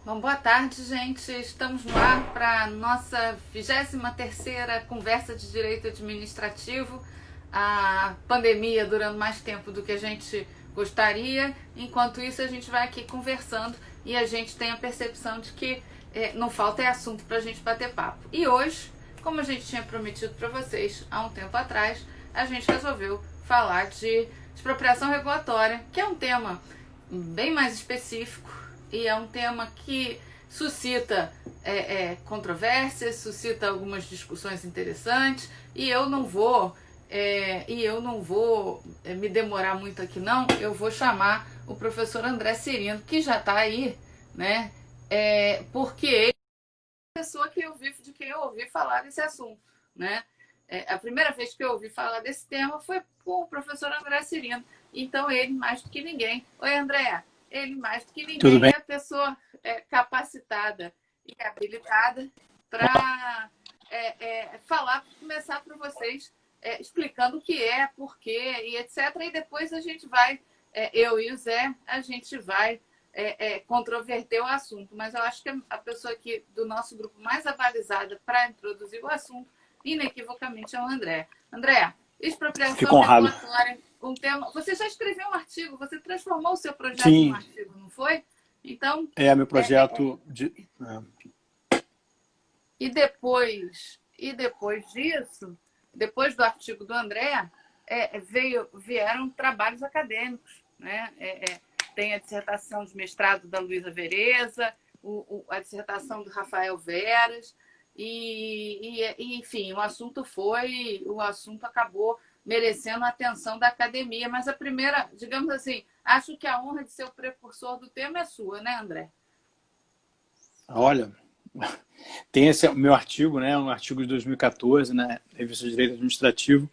Bom, boa tarde, gente. Estamos no ar para a nossa 23ª conversa de direito administrativo. A pandemia durando mais tempo do que a gente gostaria. Enquanto isso, a gente vai aqui conversando e a gente tem a percepção de que não falta assunto para a gente bater papo. E hoje, como a gente tinha prometido para vocês há um tempo atrás, a gente resolveu falar de expropriação regulatória, que é um tema bem mais específico e é um tema que suscita controvérsias, suscita algumas discussões interessantes, e eu não vou me demorar muito aqui não. Eu vou chamar o professor André Cirino, que já está aí, né? Porque ele é a pessoa de quem eu ouvi falar desse assunto, né? A primeira vez que eu ouvi falar desse tema foi com o professor André Cirino. Então, ele, mais do que ninguém... Oi, André. Ele, mais do que Tudo ninguém, bem? é a pessoa capacitada e habilitada para falar, começar para vocês, explicando o que é, por quê e etc. E depois a gente vai, eu e o Zé, a gente vai controverter o assunto. Mas eu acho que a pessoa aqui do nosso grupo mais avalizada para introduzir o assunto, inequivocamente, é o André. André, expropriação Fico honrado. regulatória, um tema... Você já escreveu um artigo, você transformou o seu projeto num Sim, artigo, não foi? Então, é meu projeto de. e depois disso, depois do artigo do André, vieram trabalhos acadêmicos, né? Tem a dissertação de mestrado da Luísa Vereza, a dissertação do Rafael Veras, enfim, o assunto acabou merecendo a atenção da academia, mas a primeira, digamos assim, acho que a honra de ser o precursor do tema é sua, né, André? Olha, tem esse meu artigo, né? Um artigo de 2014, na Revista de Direito Administrativo,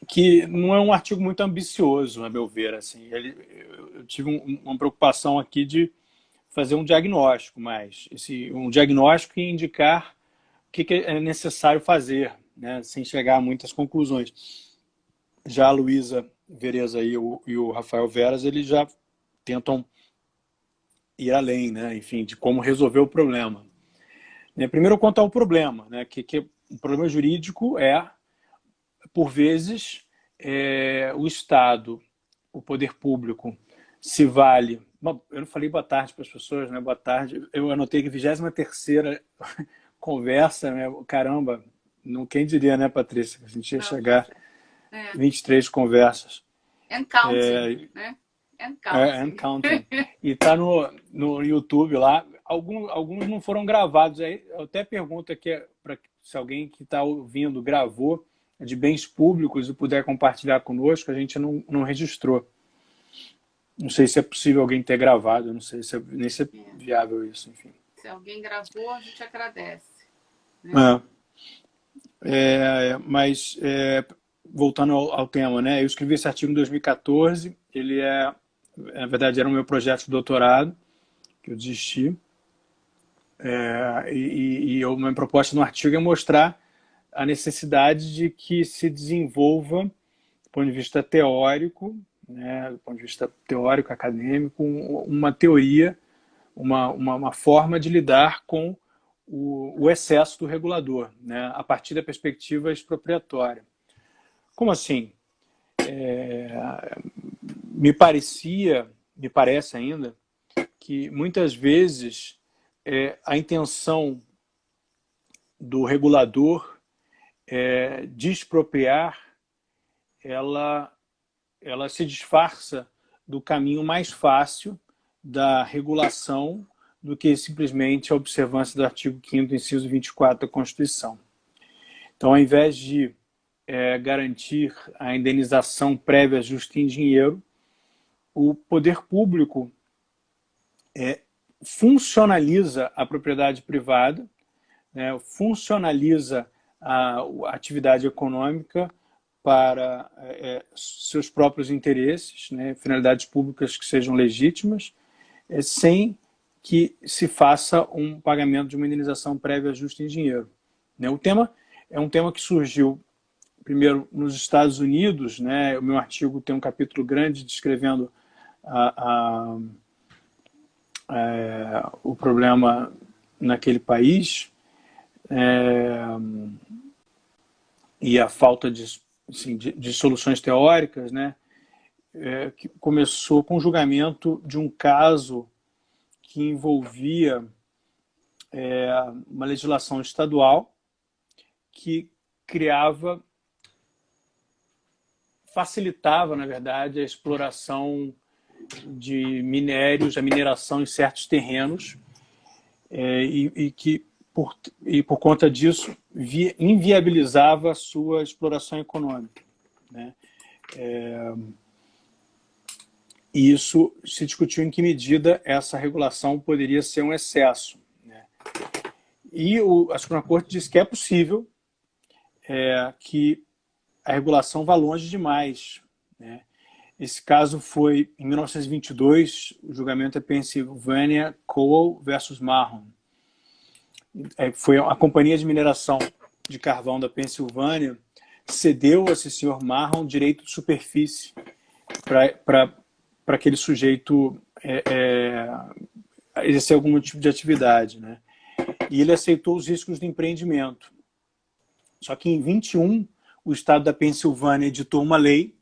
que não é um artigo muito ambicioso, a meu ver. Assim, eu tive uma preocupação aqui de fazer um diagnóstico, um diagnóstico e indicar o que é necessário fazer, né? Sem chegar a muitas conclusões. Já a Luísa Vereza e o Rafael Veras, eles já tentam ir além, né? Enfim, de como resolver o problema. Primeiro, quanto ao problema, né? Que o problema jurídico por vezes, o Estado, o poder público, se vale... Eu não falei boa tarde para as pessoas, né? Boa tarde. Eu anotei que 23ª conversa, né? Caramba, quem diria, né, Patrícia? Que a gente ia Não, chegar é. 23 conversas. And counting, né? And And counting. counting. E está no YouTube lá. Alguns não foram gravados. Aí eu até pergunto aqui se alguém que está ouvindo gravou de bens públicos e puder compartilhar conosco. A gente não registrou. Não sei se é possível alguém ter gravado. Não sei nem se é viável isso. Enfim. Se alguém gravou, a gente agradece. Né? Mas voltando ao tema, né? Eu escrevi esse artigo em 2014. Ele na verdade, era o meu projeto de doutorado, que eu desisti. A minha proposta no artigo é mostrar a necessidade de que se desenvolva, do ponto de vista teórico, né, do ponto de vista teórico, acadêmico, uma teoria, uma forma de lidar com o excesso do regulador, né, a partir da perspectiva expropriatória. Como assim? Me parece ainda, que muitas vezes a intenção do regulador de expropriar, ela se disfarça do caminho mais fácil da regulação do que simplesmente a observância do artigo 5º, inciso 24 da Constituição. Então, ao invés de garantir a indenização prévia justa em dinheiro, o poder público funcionaliza a propriedade privada, né, funcionaliza a atividade econômica para seus próprios interesses, né, finalidades públicas que sejam legítimas, sem que se faça um pagamento de uma indenização prévia justa em dinheiro. Né? O tema é um tema que surgiu primeiro nos Estados Unidos, né? O meu artigo tem um capítulo grande descrevendo o problema naquele país, e a falta assim, de soluções teóricas, né, que começou com o julgamento de um caso que envolvia uma legislação estadual que facilitava, na verdade, a exploração de minérios, a mineração em certos terrenos, e que, por conta disso, inviabilizava a sua exploração econômica, né? E isso se discutiu em que medida essa regulação poderia ser um excesso, né? E a Suprema Corte disse que é possível que a regulação vá longe demais, né? Esse caso foi em 1922, o julgamento é Pennsylvania Coal versus Marron. Foi a companhia de mineração de carvão da Pensilvânia cedeu a esse senhor Marron direito de superfície para aquele sujeito exercer algum tipo de atividade, né? E ele aceitou os riscos do empreendimento. Só que em 21, o estado da Pensilvânia editou uma lei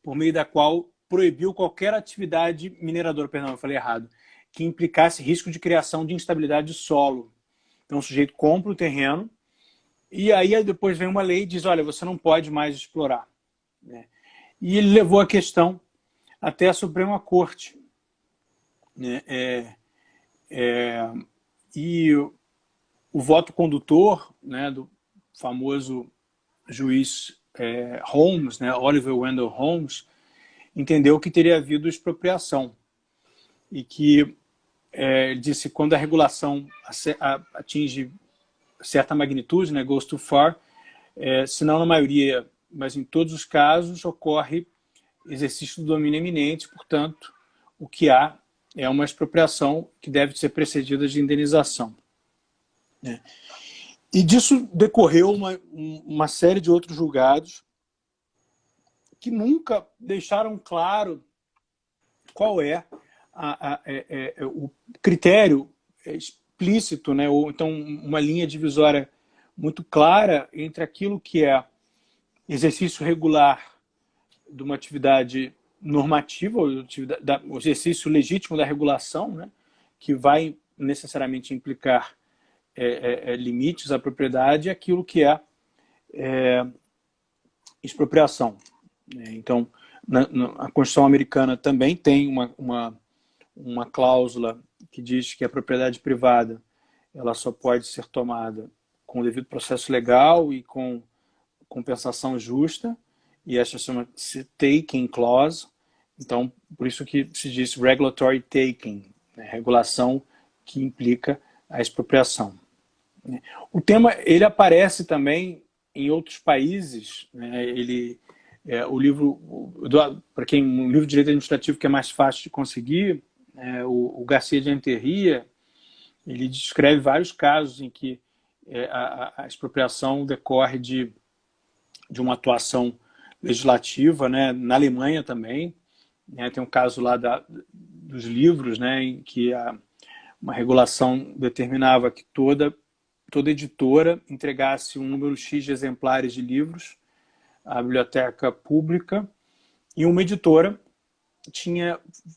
por meio da qual proibiu qualquer atividade mineradora, perdão, eu falei errado, que implicasse risco de criação de instabilidade de solo. Então o sujeito compra o terreno e aí depois vem uma lei e diz, olha, você não pode mais explorar, né? E ele levou a questão até a Suprema Corte, né? E o voto condutor, né, do famoso juiz Holmes, né, Oliver Wendell Holmes, entendeu que teria havido expropriação e que disse que quando a regulação atinge certa magnitude, né, goes too far, se não na maioria, mas em todos os casos, ocorre exercício do domínio eminente, portanto, o que há é uma expropriação que deve ser precedida de indenização, né? E disso decorreu uma série de outros julgados que nunca deixaram claro qual é o critério explícito, né, ou então uma linha divisória muito clara entre aquilo que é exercício regular de uma atividade normativa, o exercício legítimo da regulação, né, que vai necessariamente implicar limites à propriedade, e aquilo que é expropriação. Então, a Constituição americana também tem uma cláusula que diz que a propriedade privada ela só pode ser tomada com o devido processo legal e com compensação justa, e essa chama-se taking clause. Então, por isso que se diz regulatory taking, né? Regulação que implica a expropriação. O tema ele aparece também em outros países, né? O livro, para quem um livro de direito administrativo que é mais fácil de conseguir, o Garcia de Enterria, ele descreve vários casos em que a expropriação decorre de uma atuação legislativa, né? Na Alemanha também, né? Tem um caso lá dos livros, né? Em que uma regulação determinava que toda editora entregasse um número X de exemplares de livros à biblioteca pública, e uma editora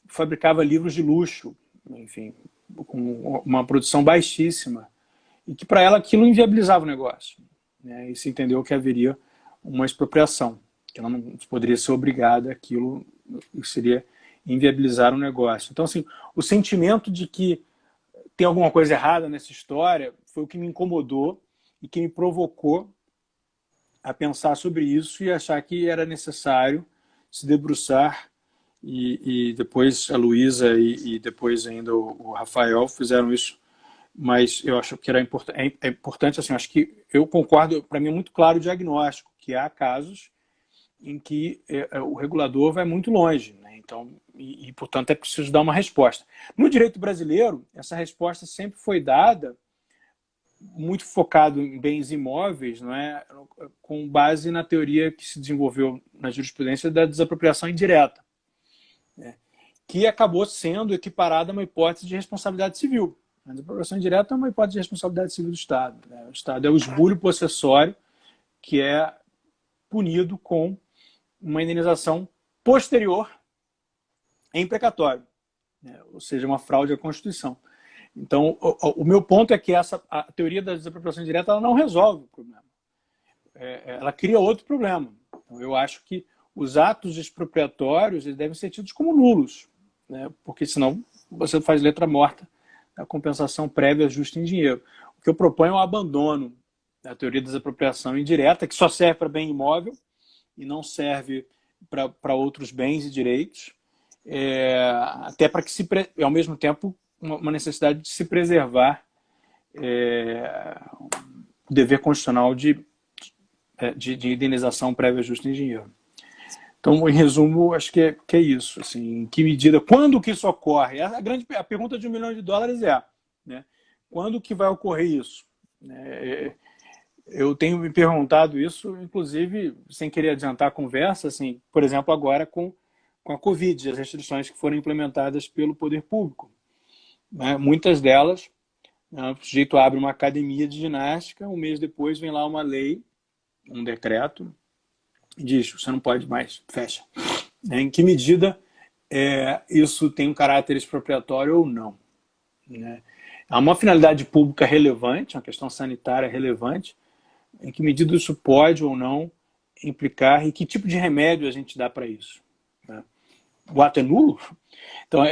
fabricava livros de luxo, enfim, com uma produção baixíssima, e que para ela aquilo inviabilizava o negócio, né? E se entendeu que haveria uma expropriação, que ela não poderia ser obrigada àquilo, seria inviabilizar o negócio. Então, assim, o sentimento de que tem alguma coisa errada nessa história foi o que me incomodou e que me provocou a pensar sobre isso e achar que era necessário se debruçar, e depois a Luísa e depois ainda o Rafael fizeram isso, mas eu acho que é importante, assim, acho que eu concordo, para mim é muito claro o diagnóstico, que há casos em que o regulador vai muito longe, né? Então, portanto, é preciso dar uma resposta. No direito brasileiro, essa resposta sempre foi dada muito focado em bens imóveis, não é? Com base na teoria que se desenvolveu na jurisprudência da desapropriação indireta, né? que acabou sendo equiparada a uma hipótese de responsabilidade civil. A desapropriação indireta é uma hipótese de responsabilidade civil do Estado, né? O Estado é o esbulho possessório que é punido com uma indenização posterior em precatório, né? Ou seja, uma fraude à Constituição. Então, o meu ponto é que a teoria da desapropriação indireta ela não resolve o problema. Ela cria outro problema. Então, eu acho que os atos expropriatórios eles devem ser tidos como nulos, né? Porque senão você faz letra morta da compensação prévia justa em dinheiro. O que eu proponho é o abandono da teoria da desapropriação indireta, que só serve para bem imóvel e não serve para outros bens e direitos, até para que ao mesmo tempo uma necessidade de se preservar o dever constitucional de indenização prévia justa em dinheiro. Então, em resumo, acho que é isso. Assim, em que medida, quando que isso ocorre? A pergunta de $1 milhão né? Quando que vai ocorrer isso? Eu tenho me perguntado isso, inclusive, sem querer adiantar a conversa, assim, por exemplo, agora com a Covid, as restrições que foram implementadas pelo poder público, né? Muitas delas, né, o sujeito abre uma academia de ginástica, um mês depois vem lá uma lei, um decreto, e diz, você não pode mais, fecha. Em que medida isso tem um caráter expropriatório ou não? Né? Há uma finalidade pública relevante, uma questão sanitária relevante, em que medida isso pode ou não implicar e que tipo de remédio a gente dá para isso? Né? O ato é nulo? Então,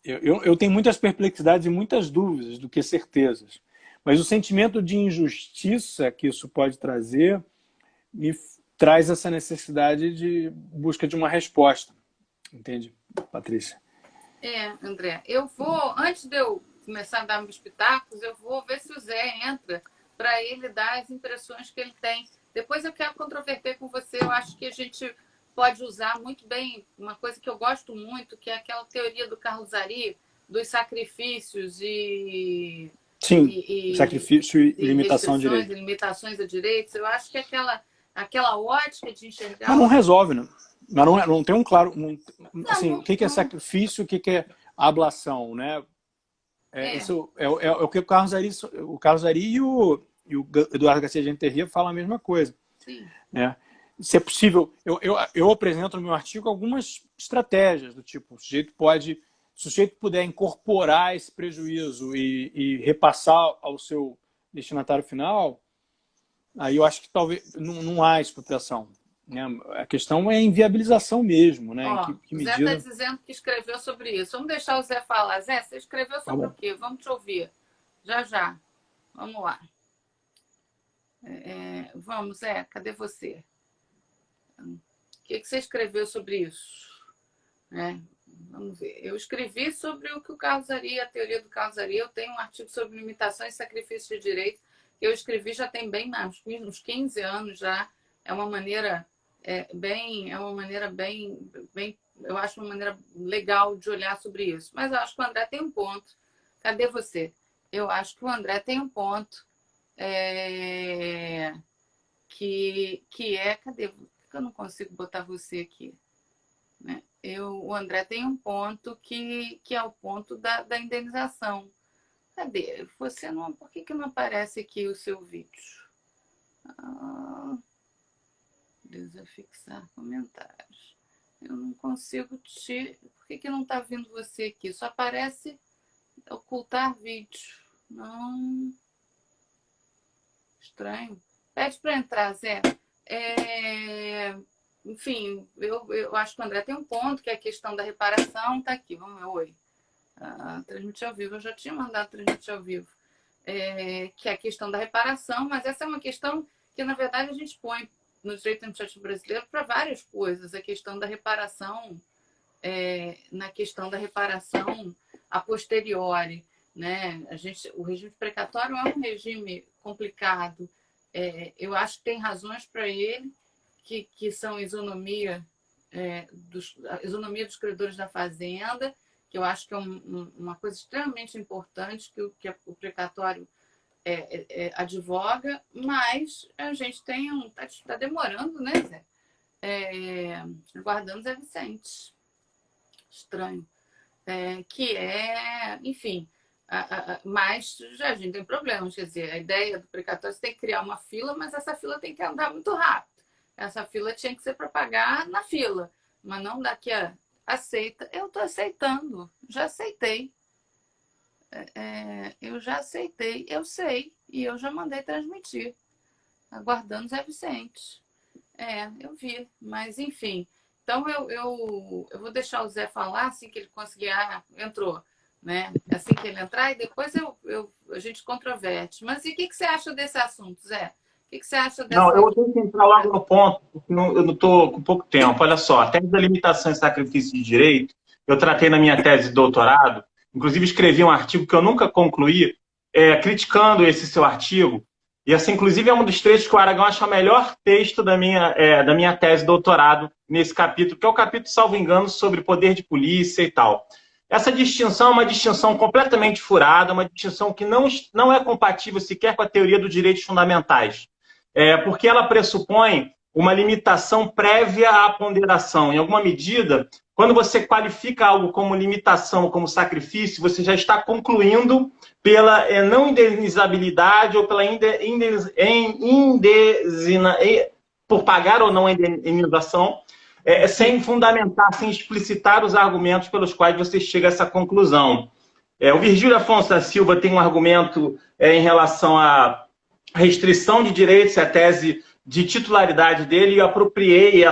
eu tenho muitas perplexidades e muitas dúvidas do que certezas. Mas o sentimento de injustiça que isso pode trazer me traz essa necessidade de busca de uma resposta. Entende, Patrícia? André, eu vou, antes de eu começar a dar meus pitacos, eu vou ver se o Zé entra para ele dar as impressões que ele tem. Depois eu quero controverter com você, eu acho que a gente pode usar muito bem uma coisa que eu gosto muito, que é aquela teoria do Carlos Ari, dos sacrifícios e sacrifício e limitação de direitos. Limitações a direitos. Eu acho que aquela ótica de enxergar... Mas não resolve, né? Mas não tem um claro... assim, o que é sacrifício, o que é ablação, né? Isso é o que o Carlos Ari e o Eduardo Garcia de Renteria falam a mesma coisa. Sim. Né? Se é possível, eu apresento no meu artigo algumas estratégias do tipo, se o sujeito puder incorporar esse prejuízo e repassar ao seu destinatário final, aí eu acho que talvez não há expropriação. Né? A questão é a inviabilização mesmo. Né? Em que medida... Zé está dizendo que escreveu sobre isso. Vamos deixar o Zé falar. Zé, você escreveu sobre o quê? Vamos te ouvir. Já. Vamos lá. Vamos, Zé, cadê você? O que você escreveu sobre isso? Vamos ver. Eu escrevi sobre o que o Carlos Ari, a teoria do Carlos Ari. Eu tenho um artigo sobre limitações e sacrifícios de direitos que eu escrevi já tem bem mais, uns 15 anos já. É uma maneira eu acho uma maneira legal de olhar sobre isso. Mas eu acho que o André tem um ponto. Cadê você? Eu acho que o André tem um ponto que é... Cadê? Por que eu não consigo botar você aqui? Né? O André tem um ponto que é o ponto da indenização. Cadê? Você não... Por que não aparece aqui o seu vídeo? Desafixar comentários. Eu não consigo te... Por que não está vindo você aqui? Só aparece ocultar vídeo. Não... Estranho. Pede para entrar, Zé. Enfim, eu acho que o André tem um ponto, que é a questão da reparação. Está aqui, vamos ver. Oi. Transmitir ao vivo. Eu já tinha mandado transmitir ao vivo. Que é a questão da reparação, mas essa é uma questão que, na verdade, a gente põe no direito administrativo brasileiro para várias coisas. A questão da reparação, na questão da reparação a posteriori. Né? O regime precatório é um regime complicado. Eu acho que tem razões para ele, que são isonomia dos credores da fazenda, que eu acho que é uma coisa extremamente importante que o precatório advoga, mas a gente está demorando, né, Zé? Aguardando Zé Vicente. estranho. Que é, enfim, mas a gente tem problemas. Quer dizer, a ideia do precatório tem que criar uma fila, mas essa fila tem que andar muito rápido. Essa fila tinha que ser para pagar na fila, mas não daqui a aceita. Eu estou aceitando, já aceitei. Eu já aceitei, eu sei, e eu já mandei transmitir, aguardando Zé Vicente. Eu vi, mas enfim. Então eu vou deixar o Zé falar assim que ele conseguir. Entrou, né? Assim que ele entrar, e depois a gente controverte. Mas e o que você acha desse assunto, Zé? O que você acha dessa. Não, eu tenho que entrar logo no ponto, porque eu não estou com pouco tempo. Olha só, a tese da limitação e sacrifício de direito, eu tratei na minha tese de doutorado, inclusive escrevi um artigo que eu nunca concluí, criticando esse seu artigo. E, assim, inclusive, é um dos trechos que o Aragão acha o melhor texto da minha tese de doutorado nesse capítulo, que é o capítulo, salvo engano, sobre poder de polícia e tal. Essa distinção é uma distinção completamente furada, uma distinção que não é compatível sequer com a teoria dos direitos fundamentais, porque ela pressupõe uma limitação prévia à ponderação. Em alguma medida, quando você qualifica algo como limitação, como sacrifício, você já está concluindo pela não indenizabilidade ou pela por pagar ou não a indenização, sem fundamentar, sem explicitar os argumentos pelos quais você chega a essa conclusão. O Virgílio Afonso da Silva tem um argumento em relação à restrição de direitos, a tese de titularidade dele, e eu apropriei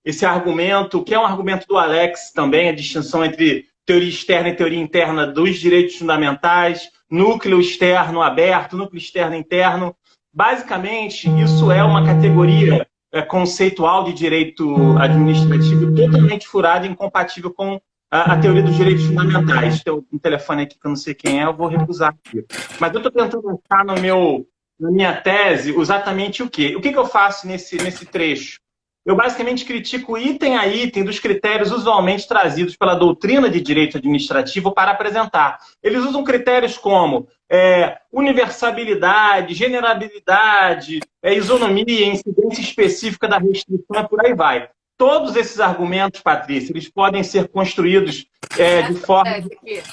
esse argumento, que é um argumento do Alex também, a distinção entre teoria externa e teoria interna dos direitos fundamentais, núcleo externo aberto, núcleo externo interno. Basicamente, isso é uma categoria conceitual de direito administrativo totalmente furada e incompatível com a teoria dos direitos fundamentais. Tem um telefone aqui que eu não sei quem é, eu vou recusar aqui. Mas eu estou tentando achar na minha tese exatamente o quê? O que eu faço nesse trecho? Eu basicamente critico item a item dos critérios usualmente trazidos pela doutrina de direito administrativo para apresentar. Eles usam critérios como universabilidade, generabilidade, isonomia, incidência específica da restrição e por aí vai. Todos esses argumentos, Patrícia, eles podem ser construídos de forma...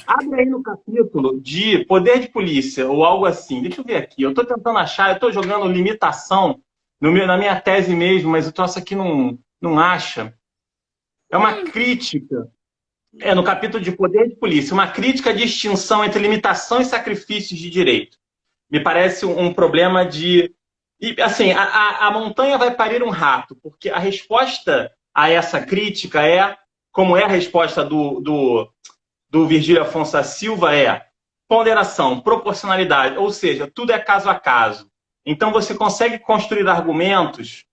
Abre aí no capítulo de poder de polícia ou algo assim. Deixa eu ver aqui. Eu estou tentando achar, eu estou jogando limitação na minha tese mesmo, mas o troço aqui não acha. É uma crítica, no capítulo de poder de polícia, uma crítica à distinção entre limitação e sacrifícios de direito. Me parece um problema de... E, assim, a montanha vai parir um rato, porque a resposta a essa crítica como é a resposta do Virgílio Afonso da Silva, ponderação, proporcionalidade, ou seja, tudo é caso a caso. Então, você consegue construir argumentos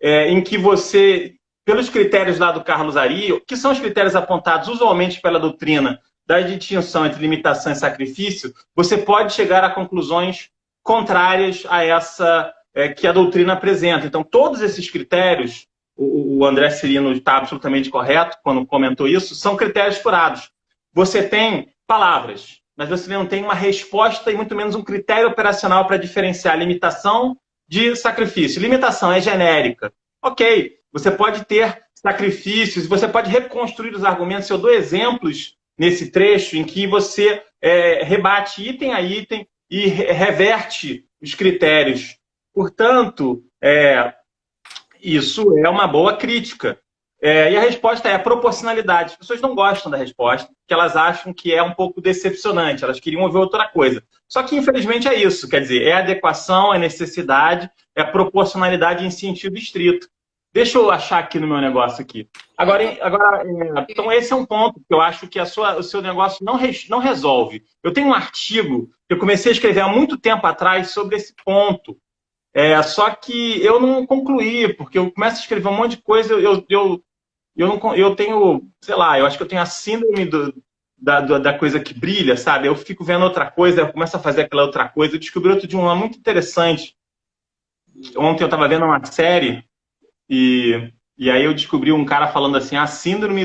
em que você, pelos critérios lá do Carlos Ari, que são os critérios apontados usualmente pela doutrina da distinção entre limitação e sacrifício, você pode chegar a conclusões contrárias a essa que a doutrina apresenta. Então, todos esses critérios, o André Cirino está absolutamente correto quando comentou isso, são critérios furados. Você tem palavras, mas você não tem uma resposta e muito menos um critério operacional para diferenciar limitação de sacrifício. Limitação é genérica. Ok, você pode ter sacrifícios, você pode reconstruir os argumentos. Eu dou exemplos nesse trecho em que você rebate item a item e reverte os critérios. Portanto, isso é uma boa crítica. E a resposta é a proporcionalidade. As pessoas não gostam da resposta, porque elas acham que é um pouco decepcionante, elas queriam ouvir outra coisa. Só que, infelizmente, é isso. Quer dizer, é adequação, é necessidade, é proporcionalidade em sentido estrito. Deixa eu achar aqui no meu negócio aqui. Agora, então, esse é um ponto que eu acho que o seu negócio não resolve. Eu tenho um artigo que eu comecei a escrever há muito tempo atrás sobre esse ponto. Só que eu não concluí, porque eu começo a escrever um monte de coisa, eu tenho, sei lá, eu acho que eu tenho a síndrome da coisa que brilha, sabe? Eu fico vendo outra coisa, eu começo a fazer aquela outra coisa. Eu descobri outro dia uma muito interessante. Ontem eu estava vendo uma série e aí eu descobri um cara falando assim, a síndrome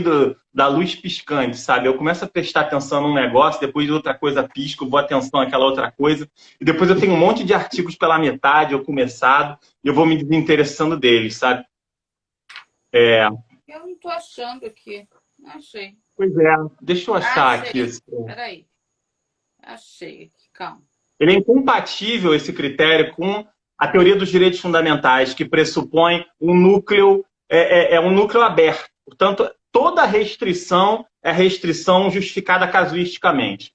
da luz piscante, sabe? Eu começo a prestar atenção num negócio, depois de outra coisa pisco, vou atenção àquela outra coisa, e depois eu tenho um monte de artigos pela metade, ou começado, e eu vou me desinteressando deles, sabe? Eu não estou achando aqui. Achei. Pois é, deixa eu achar aqui. Achei. Peraí. Achei aqui, calma. Ele é incompatível, esse critério, com a teoria dos direitos fundamentais, que pressupõe um núcleo, um núcleo aberto. Portanto, toda restrição é restrição justificada casuisticamente.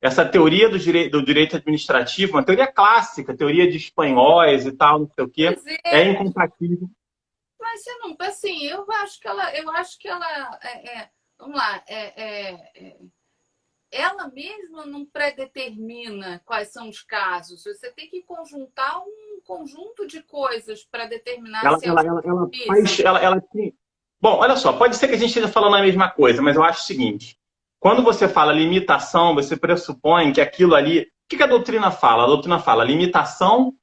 Essa teoria do direito administrativo, uma teoria clássica, teoria de espanhóis e tal, não sei o quê, é incompatível. Mas você não, assim, eu acho que ela vamos lá, ela mesma não predetermina quais são os casos. Você tem que conjuntar um conjunto de coisas para determinar se ela tem... Bom, olha só, pode ser que a gente esteja falando a mesma coisa, mas eu acho o seguinte: quando você fala limitação, você pressupõe que aquilo ali... O que a doutrina fala? A doutrina fala limitação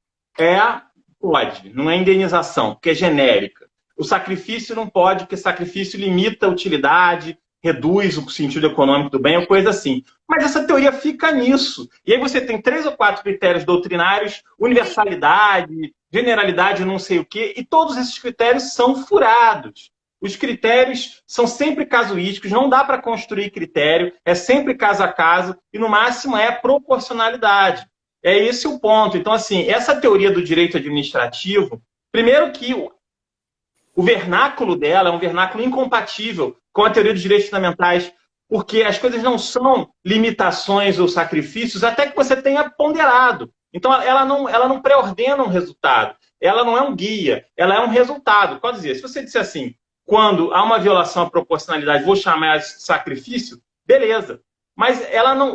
pode, não é indenização, porque é genérica. O sacrifício não pode, porque sacrifício limita a utilidade, reduz o sentido econômico do bem, ou coisa assim. Mas essa teoria fica nisso. E aí você tem 3 ou 4 critérios doutrinários, universalidade, generalidade, não sei o quê, e todos esses critérios são furados. Os critérios são sempre casuísticos, não dá para construir critério, é sempre caso a caso, e no máximo é proporcionalidade. É esse o ponto. Então, assim, essa teoria do direito administrativo, primeiro que o vernáculo dela é um vernáculo incompatível com a teoria dos direitos fundamentais, porque as coisas não são limitações ou sacrifícios até que você tenha ponderado. Então, ela não pré-ordena um resultado. Ela não é um guia, ela é um resultado. Pode dizer, se você disser assim, quando há uma violação à proporcionalidade, vou chamar de sacrifício, beleza. Mas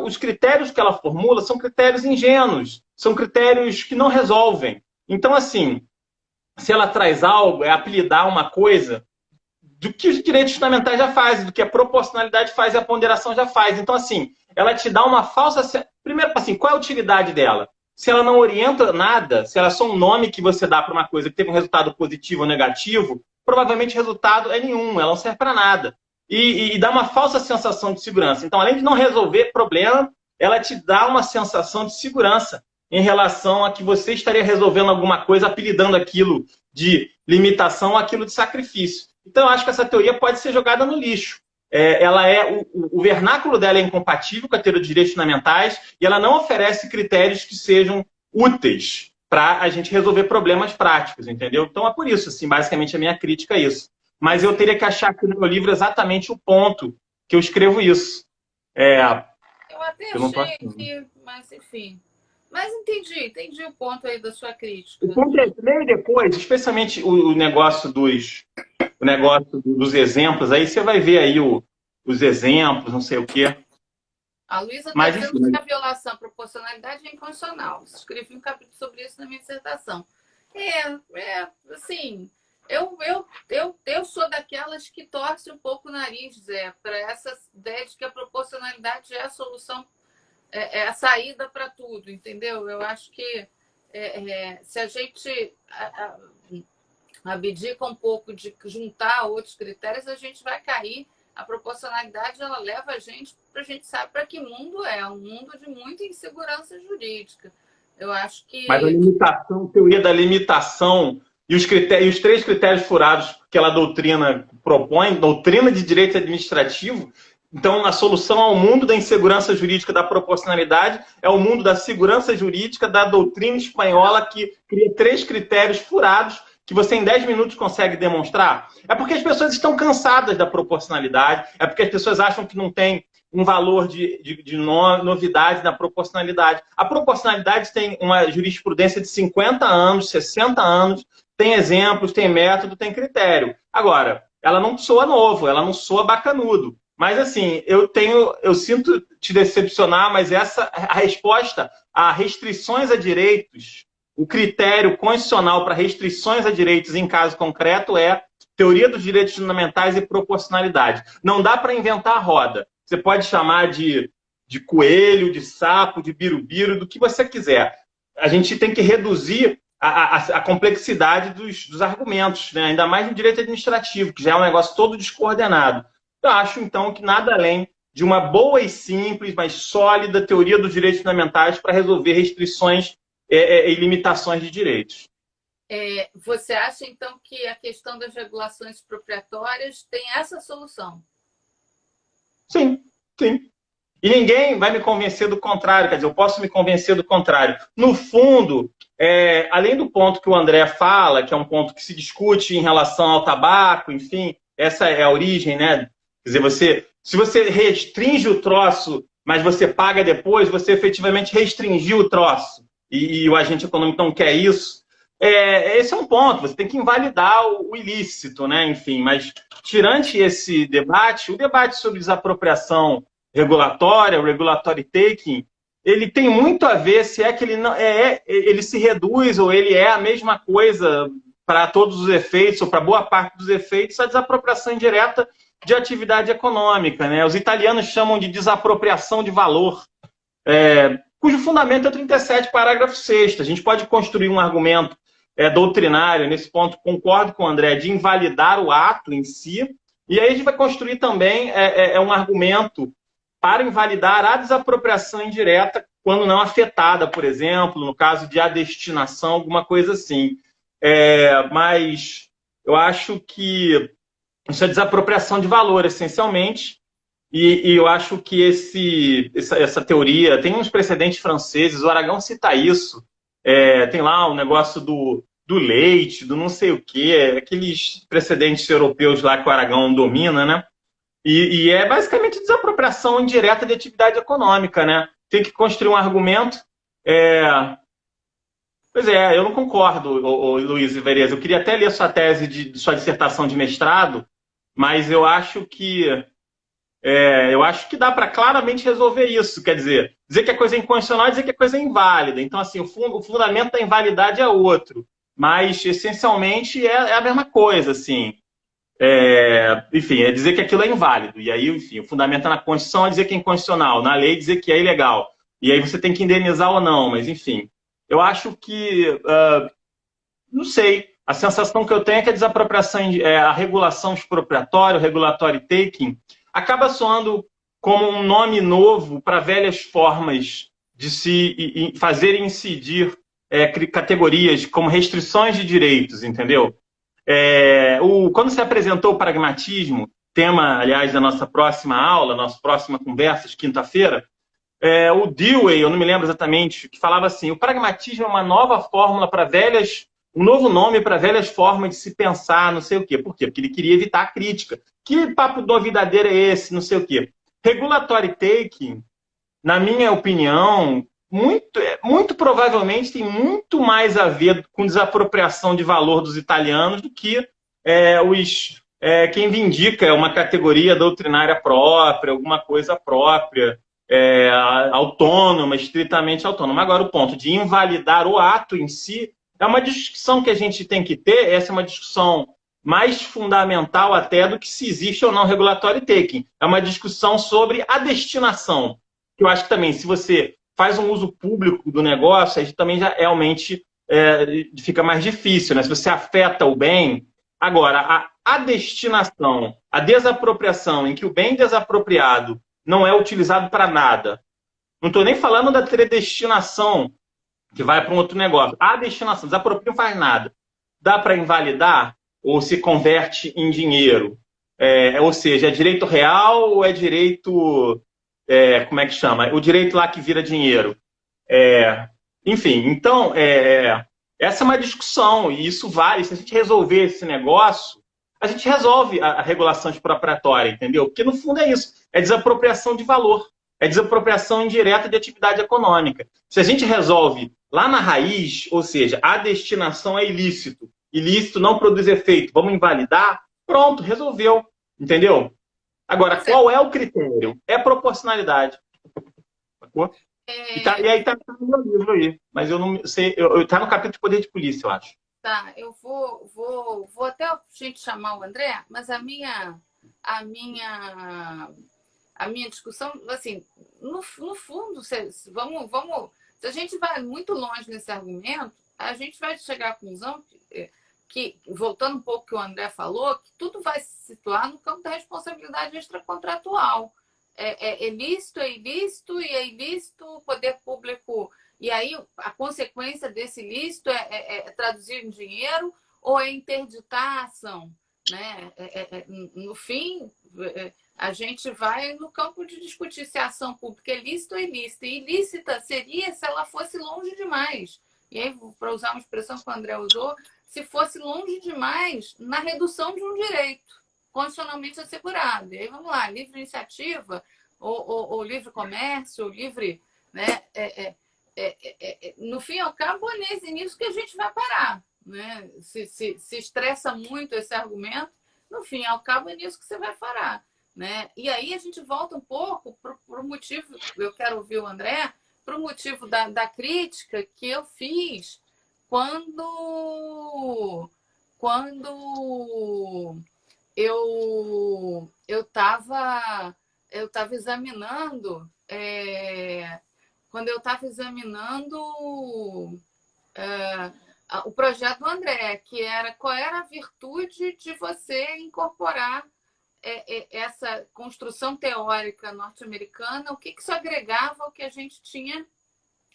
os critérios que ela formula são critérios ingênuos, são critérios que não resolvem. Então, assim, se ela traz algo, é apelidar uma coisa do que os direitos fundamentais já fazem, do que a proporcionalidade faz e a ponderação já faz. Então, assim, ela te dá uma falsa... Primeiro, assim, qual é a utilidade dela? Se ela não orienta nada, se ela é só um nome que você dá para uma coisa que teve um resultado positivo ou negativo, provavelmente o resultado é nenhum, ela não serve para nada. E dá uma falsa sensação de segurança. Então, além de não resolver problema, ela te dá uma sensação de segurança em relação a que você estaria resolvendo alguma coisa, apelidando aquilo de limitação, aquilo de sacrifício. Então, eu acho que essa teoria pode ser jogada no lixo. O vernáculo dela é incompatível com a teoria de direitos fundamentais e ela não oferece critérios que sejam úteis para a gente resolver problemas práticos, entendeu? Então, é por isso, assim, basicamente, a minha crítica é isso. Mas eu teria que achar aqui no meu livro exatamente o ponto que eu escrevo isso. Eu até achei aqui, mas enfim... Mas entendi o ponto aí da sua crítica. O ponto é, leia depois, especialmente o negócio dos exemplos, aí você vai ver aí os exemplos, não sei o quê. A Luísa está dizendo que a violação à proporcionalidade é inconstitucional. Escrevi um capítulo sobre isso na minha dissertação. Assim, eu sou daquelas que torce um pouco o nariz, Zé, para essa ideia de que a proporcionalidade é a solução, é a saída para tudo, entendeu? Eu acho que se a gente abdica um pouco de juntar outros critérios, a gente vai cair. A proporcionalidade, ela leva a gente saber para que mundo é. Um mundo de muita insegurança jurídica. Eu acho que... Mas a teoria da limitação e os 3 critérios furados que ela propõe, doutrina de direito administrativo. Então, a solução ao mundo da insegurança jurídica da proporcionalidade é o mundo da segurança jurídica da doutrina espanhola, que cria 3 critérios furados que você em 10 minutos consegue demonstrar. É porque as pessoas estão cansadas da proporcionalidade, é porque as pessoas acham que não tem um valor de novidade na proporcionalidade. A proporcionalidade tem uma jurisprudência de 50 anos, 60 anos, tem exemplos, tem método, tem critério. Agora, ela não soa novo, ela não soa bacanudo. Mas, assim, eu sinto te decepcionar, mas a resposta a restrições a direitos, o critério constitucional para restrições a direitos em caso concreto é teoria dos direitos fundamentais e proporcionalidade. Não dá para inventar a roda. Você pode chamar de coelho, de sapo, de birubiru, do que você quiser. A gente tem que reduzir a complexidade dos argumentos, né? Ainda mais no direito administrativo, que já é um negócio todo descoordenado. Eu acho, então, que nada além de uma boa e simples, mas sólida teoria dos direitos fundamentais para resolver restrições e limitações de direitos. Você acha, então, que a questão das regulações expropriatórias tem essa solução? Sim, sim. E ninguém vai me convencer do contrário, quer dizer, eu posso me convencer do contrário. No fundo, além do ponto que o André fala, que é um ponto que se discute em relação ao tabaco, enfim, essa é a origem, né? Quer dizer, se você restringe o troço, mas você paga depois, você efetivamente restringiu o troço. E o agente econômico não quer isso. Esse é um ponto, você tem que invalidar o ilícito, né? Enfim, mas tirante esse debate, o debate sobre desapropriação regulatória, o regulatory taking, ele tem muito a ver se é que ele não ele se reduz ou ele é a mesma coisa para todos os efeitos ou para boa parte dos efeitos a desapropriação indireta de atividade econômica, né? Os italianos chamam de desapropriação de valor, cujo fundamento é o 37, parágrafo 6º. A gente pode construir um argumento doutrinário nesse ponto, concordo com o André, de invalidar o ato em si, e aí a gente vai construir também um argumento para invalidar a desapropriação indireta quando não afetada, por exemplo, no caso de adestinação, alguma coisa assim. Mas eu acho que isso é desapropriação de valor, essencialmente, e eu acho que essa teoria tem uns precedentes franceses, o Aragão cita isso, tem lá o negócio do leite, do não sei o quê, aqueles precedentes europeus lá que o Aragão domina, né? E é basicamente desapropriação indireta de atividade econômica, né? Tem que construir um argumento. Pois eu não concordo, Luiz Vereza. Eu queria até ler sua tese de sua dissertação de mestrado, mas eu acho que dá para claramente resolver isso. Quer dizer que a coisa é inconstitucional é dizer que a coisa é inválida. Então, assim, o fundamento da invalidade é outro, mas essencialmente é a mesma coisa, assim. Enfim, é dizer que aquilo é inválido. E aí, enfim, o fundamento na Constituição é dizer que é inconstitucional, na lei dizer que é ilegal. E aí você tem que indenizar ou não, mas enfim. Eu acho que, não sei, a sensação que eu tenho é que a desapropriação, a regulação expropriatória, o regulatory taking, acaba soando como um nome novo para velhas formas de se fazer incidir categorias como restrições de direitos, entendeu? Quando se apresentou o pragmatismo, tema, aliás, da nossa próxima aula, nossa próxima conversa de quinta-feira, o Dewey, eu não me lembro exatamente, que falava assim, o pragmatismo é uma nova fórmula para um novo nome para velhas formas de se pensar, não sei o quê. Por quê? Porque ele queria evitar a crítica. Que papo novidadeiro é esse, não sei o quê. Regulatory taking, na minha opinião, muito provavelmente tem muito mais a ver com desapropriação de valor dos italianos do que quem vindica uma categoria doutrinária própria, alguma coisa própria, autônoma, estritamente autônoma. Agora, o ponto de invalidar o ato em si é uma discussão que a gente tem que ter, essa é uma discussão mais fundamental até do que se existe ou não regulatory taking. É uma discussão sobre a destinação. Eu acho que também, se você faz um uso público do negócio, aí também já realmente fica mais difícil, né? Se você afeta o bem. Agora, a destinação, a desapropriação, em que o bem desapropriado não é utilizado para nada. Não estou nem falando da predestinação, que vai para um outro negócio. A destinação, desapropria não faz nada. Dá para invalidar ou se converte em dinheiro? Ou seja, é direito real ou é direito... como é que chama? O direito lá que vira dinheiro. Enfim, então, essa é uma discussão, e isso vale. Se a gente resolver esse negócio, a gente resolve a regulação expropriatória, entendeu? Porque, no fundo, é isso. É desapropriação de valor. É desapropriação indireta de atividade econômica. Se a gente resolve lá na raiz, ou seja, a destinação é ilícito, ilícito não produz efeito, vamos invalidar, pronto, resolveu, entendeu? Agora, qual é o critério? É proporcionalidade. Sacou? E aí tá no meu livro aí, mas eu não sei, tá no capítulo de poder de polícia, eu acho. Tá, eu vou até a gente chamar o André, mas a minha discussão, assim, no fundo, se a gente vai muito longe nesse argumento, a gente vai chegar à conclusão que, voltando um pouco ao que o André falou, que tudo vai se situar no campo da responsabilidade extracontratual. É ilícito, e é ilícito o poder público. E aí a consequência desse ilícito é traduzir em dinheiro ou é interditar a ação. né? No fim, a gente vai no campo de discutir se a ação pública é lícita ou ilícita. E ilícita seria se ela fosse longe demais. E aí, para usar uma expressão que o André usou, se fosse longe demais na redução de um direito constitucionalmente assegurado. E aí, vamos lá, livre iniciativa, ou livre comércio, ou livre... Né? No fim e ao cabo, é nisso que a gente vai parar. Né? Se estressa muito esse argumento, no fim e ao cabo, é nisso que você vai parar. Né? E aí a gente volta um pouco para o motivo, eu quero ouvir o André, para o motivo da crítica que eu fiz quando eu estava examinando o projeto do André, que era qual era a virtude de você incorporar essa construção teórica norte-americana, o que isso agregava ao que a gente tinha,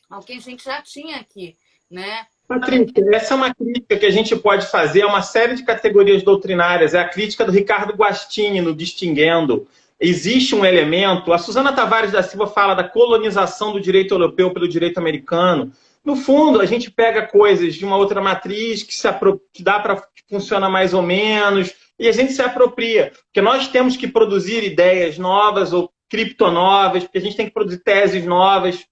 ao que a gente já tinha aqui, né? Patrícia, essa é uma crítica que a gente pode fazer a uma série de categorias doutrinárias. É a crítica do Ricardo Guastini no Distinguendo. Existe um elemento... A Susana Tavares da Silva fala da colonização do direito europeu pelo direito americano. No fundo, a gente pega coisas de uma outra matriz que dá para que funciona mais ou menos, e a gente se apropria. Porque nós temos que produzir ideias novas ou criptonovas, porque a gente tem que produzir teses novas,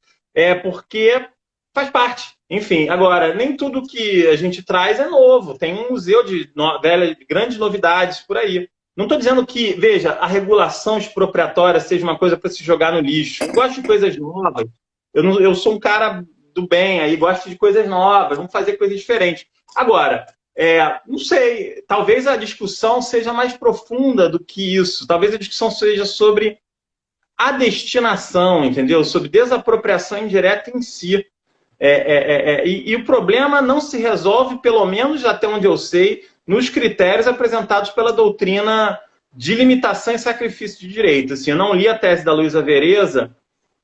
porque faz parte. Enfim, agora, nem tudo que a gente traz é novo. Tem um museu de grandes novidades por aí. Não estou dizendo que, veja, a regulação expropriatória seja uma coisa para se jogar no lixo. Eu gosto de coisas novas. Eu sou um cara do bem, aí gosto de coisas novas, vamos fazer coisas diferentes. Agora, não sei, talvez a discussão seja mais profunda do que isso. Talvez a discussão seja sobre a destinação, entendeu? Sobre desapropriação indireta em si. E o problema não se resolve, pelo menos até onde eu sei, nos critérios apresentados pela doutrina de limitação e sacrifício de direito. Assim, eu não li a tese da Luísa Vereza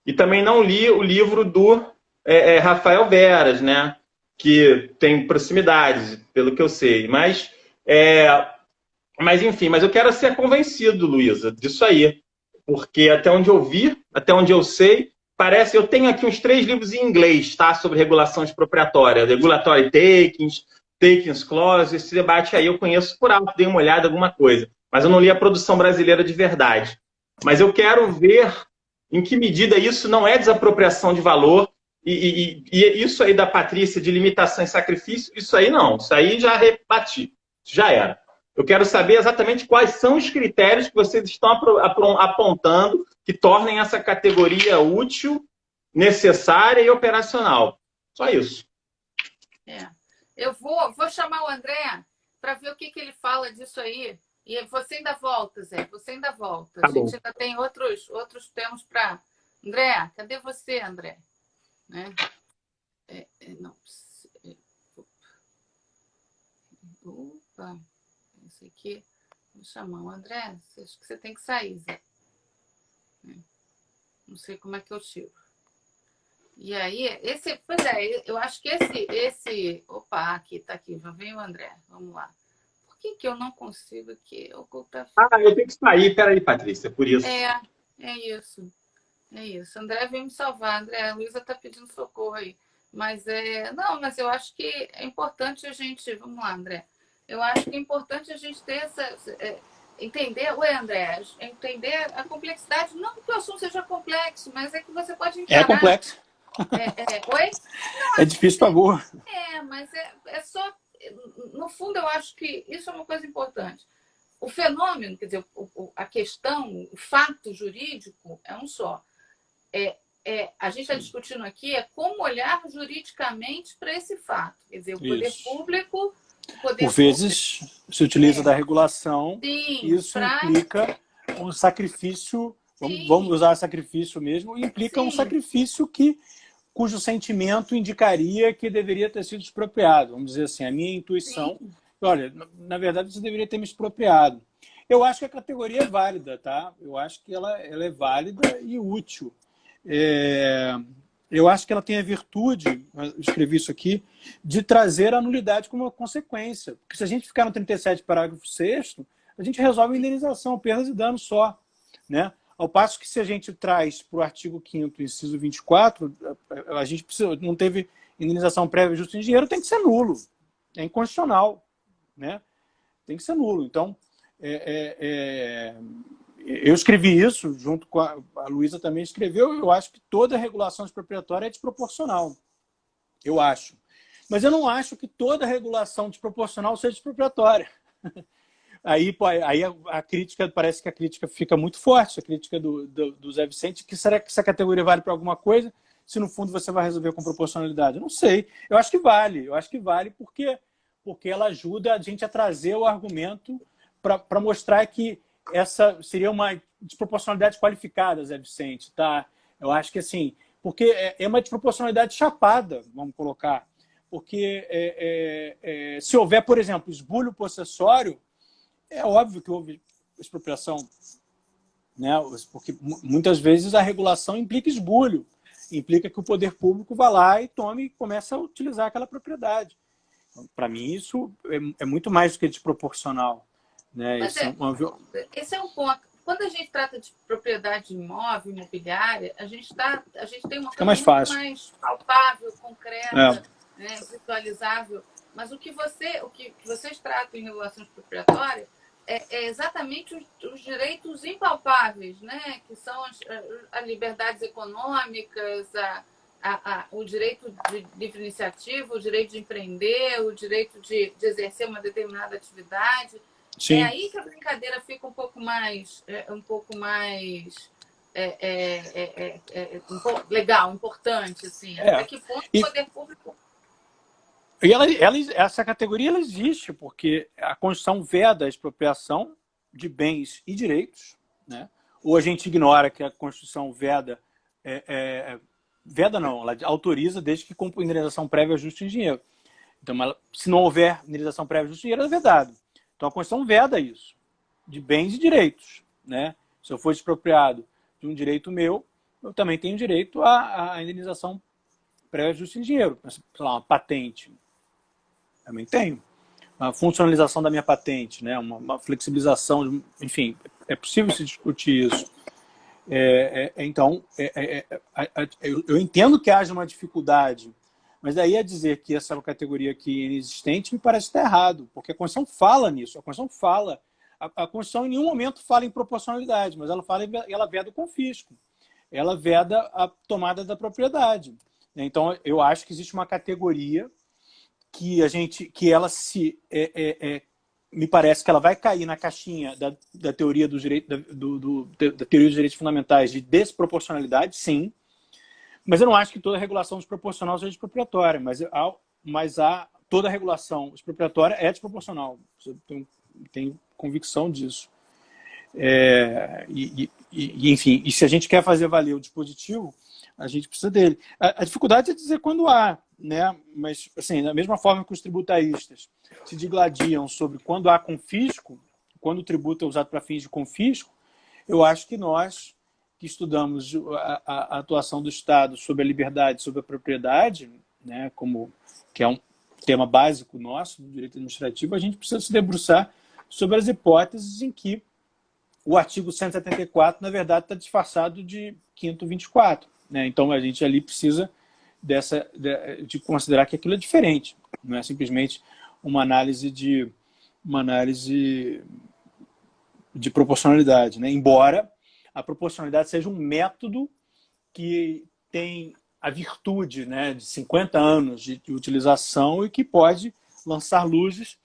e também não li o livro do Rafael Veras, né? Que tem proximidades, pelo que eu sei. Mas enfim, mas eu quero ser convencido, Luísa, disso aí. Porque até onde eu vi, até onde eu sei, parece... Eu tenho aqui uns 3 livros em inglês, tá? Sobre regulação expropriatória. Regulatory Takings, Takings Clause, esse debate aí eu conheço por alto, dei uma olhada, alguma coisa. Mas eu não li a produção brasileira de verdade. Mas eu quero ver em que medida isso não é desapropriação de valor. E isso aí da Patrícia de limitação e sacrifício, isso aí não. Isso aí já rebati. Já era. Eu quero saber exatamente quais são os critérios que vocês estão apontando que tornem essa categoria útil, necessária e operacional. Só isso. Eu vou chamar o André para ver o que ele fala disso aí. E você ainda volta, Zé. Você ainda volta. Tá a gente bom. ainda tem outros temas para... André, cadê você, André? Né? Não. Opa. Isso aqui. Vou chamar o André. Acho que você tem que sair, Zé. Não sei como é que eu tiro. E aí, eu acho que esse... Opa, tá aqui, já vem o André. Vamos lá. Por que eu não consigo aqui ocultar? Eu tenho que sair. Peraí, Patrícia, por isso. É isso. É isso. André veio me salvar. André, a Luísa está pedindo socorro aí. Mas mas eu acho que é importante a gente... Vamos lá, André. Eu acho que é importante a gente ter entender... Oi, André. Entender a complexidade. Não que o assunto seja complexo, mas é que você pode encarar... É complexo. Oi? É difícil para burro. Mas é só... No fundo, eu acho que isso é uma coisa importante. O fenômeno, quer dizer, a questão, o fato jurídico é um só. A gente está discutindo aqui como olhar juridicamente para esse fato. Quer dizer, o poder público... Por vezes se utiliza da regulação, sim, isso implica um sacrifício, vamos usar sacrifício mesmo, implica um sacrifício cujo sentimento indicaria que deveria ter sido expropriado. Vamos dizer assim, a minha intuição, olha, na verdade você deveria ter me expropriado. Eu acho que a categoria é válida, tá? Eu acho que ela é válida e útil. eu acho que ela tem a virtude, eu escrevi isso aqui, de trazer a nulidade como uma consequência. Porque se a gente ficar no 37, parágrafo 6º, a gente resolve a indenização, perdas e danos só. Né? Ao passo que se a gente traz para o artigo 5º, inciso 24, a gente não teve indenização prévia justa em dinheiro, tem que ser nulo. É inconstitucional. Né? Tem que ser nulo. Então, eu escrevi isso, junto com a Luísa também escreveu, eu acho que toda regulação expropriatória é desproporcional. Eu acho. Mas eu não acho que toda regulação desproporcional seja expropriatória. Aí a crítica, parece que a crítica fica muito forte, a crítica do Zé Vicente, que será que essa categoria vale para alguma coisa, se no fundo você vai resolver com proporcionalidade? Eu não sei. Eu acho que vale porque ela ajuda a gente a trazer o argumento para mostrar que essa seria uma desproporcionalidade qualificada, Zé Vicente, tá? Eu acho que assim, porque é uma desproporcionalidade chapada, vamos colocar, porque se houver, por exemplo, esbulho possessório, é óbvio que houve expropriação, né? Porque muitas vezes a regulação implica esbulho, implica que o poder público vá lá e tome e comece a utilizar aquela propriedade. Então, para mim, isso é muito mais do que desproporcional. Né? Esse é um ponto. Quando a gente trata de propriedade imóvel, imobiliária, a gente tem uma coisa muito mais palpável, concreta, né, visualizável. Mas o que vocês tratam em regulação expropriatória é exatamente os direitos impalpáveis, né? Que são as liberdades econômicas, o direito de livre iniciativa, o direito de empreender, o direito de exercer uma determinada atividade. Sim. É aí que a brincadeira fica um pouco mais legal, importante, assim. Até que ponto o poder público... E essa categoria ela existe, porque a Constituição veda a expropriação de bens e direitos. Né? Ou a gente ignora que a Constituição veda... veda não, ela autoriza desde que com indenização prévia justa em dinheiro. Então, se não houver indenização prévia justa em dinheiro, é vedado. Então, a Constituição veda isso, de bens e direitos. Né? Se eu for expropriado de um direito meu, eu também tenho direito à indenização prévia justa em dinheiro. Sei lá, uma patente. Também tenho. Uma funcionalização da minha patente, né? Uma flexibilização, enfim, é possível se discutir isso. Então, eu entendo que haja uma dificuldade, mas daí a dizer que essa categoria aqui é inexistente me parece estar errado, porque a Constituição fala nisso. A Constituição fala. A Constituição em nenhum momento fala em proporcionalidade, mas ela veda o confisco. Ela veda a tomada da propriedade. Então, eu acho que existe uma categoria que ela me parece que ela vai cair na caixinha da teoria dos direitos, da teoria dos direitos fundamentais de desproporcionalidade, sim. Mas eu não acho que toda regulação desproporcional seja expropriatória, mas toda regulação expropriatória é desproporcional. Eu tenho convicção disso. Enfim, e se a gente quer fazer valer o dispositivo, a gente precisa dele. A dificuldade é dizer quando há, né? Mas, assim, da mesma forma que os tributaristas se digladiam sobre quando há confisco, quando o tributo é usado para fins de confisco, eu acho que nós, que estudamos a atuação do Estado sobre a liberdade, sobre a propriedade, né, que é um tema básico nosso do direito administrativo, a gente precisa se debruçar sobre as hipóteses em que o artigo 174, na verdade, está disfarçado de 5º 24. Né? Então, a gente ali precisa de considerar que aquilo é diferente. Não é simplesmente uma análise de proporcionalidade. Né? Embora a proporcionalidade seja um método que tem a virtude, né, de 50 anos de utilização e que pode lançar luzes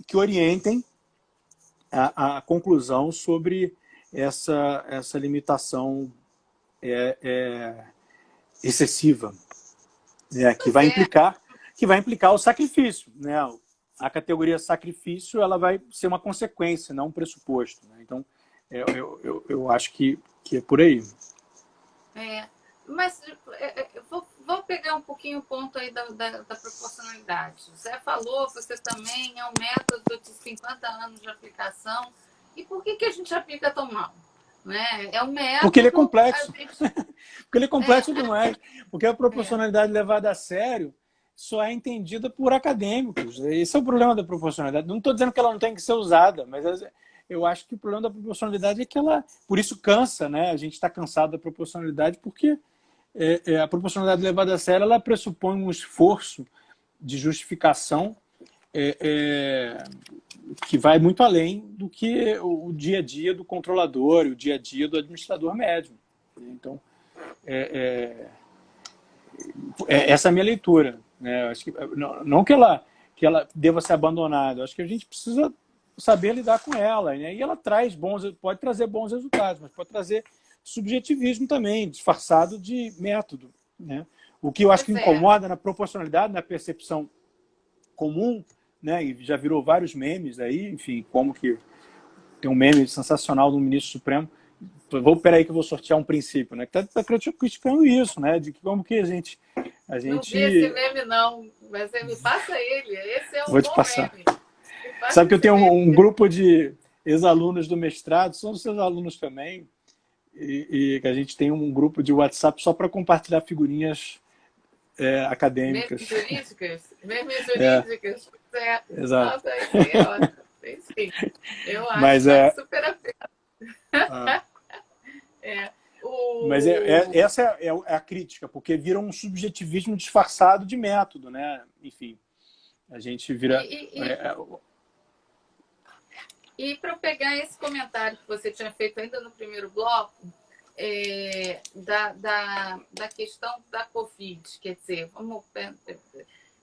que orientem a conclusão sobre essa limitação excessiva, que vai implicar o sacrifício. Né? A categoria sacrifício ela vai ser uma consequência, não um pressuposto. Né? Então, eu acho que é por aí. Mas vou pegar um pouquinho o ponto aí da proporcionalidade. O Zé falou, você também, é um método de 50 anos de aplicação. E por que a gente aplica tão mal? né? É um método. Porque ele é complexo. Gente... Porque ele é complexo demais. Porque a proporcionalidade levada a sério só é entendida por acadêmicos. Esse é o problema da proporcionalidade. Não estou dizendo que ela não tem que ser usada, mas eu acho que o problema da proporcionalidade é que ela, por isso cansa, né? A gente está cansado da proporcionalidade porque a proporcionalidade levada a sério ela pressupõe um esforço de justificação que vai muito além do que o dia a dia do controlador e o dia a dia do administrador médio. Então, essa é a minha leitura, né? Acho que, não que ela deva ser abandonada, acho que a gente precisa saber lidar com ela, né? E ela pode trazer bons resultados, mas pode trazer subjetivismo também, disfarçado de método, né? O que eu acho que incomoda na proporcionalidade, na percepção comum, né? E já virou vários memes aí, enfim, como que tem um meme sensacional do ministro Supremo. Peraí que eu vou sortear um princípio, né? Que tá criticando isso, né? De como que a gente... Não vi esse meme, não, mas me passa ele. Esse é um vou te bom passar. meme. Sabe que eu tenho um grupo de ex-alunos do mestrado, são os seus alunos também, e que a gente tem um grupo de WhatsApp só para compartilhar figurinhas acadêmicas. Memes jurídicas? Memes jurídicas? Exato. Nossa, isso aí é ótimo. Enfim, eu acho mas, que vale super a pena. Mas essa é a crítica, porque vira um subjetivismo disfarçado de método, né? Enfim, a gente vira... E para pegar esse comentário que você tinha feito ainda no primeiro bloco, da questão da Covid, quer dizer,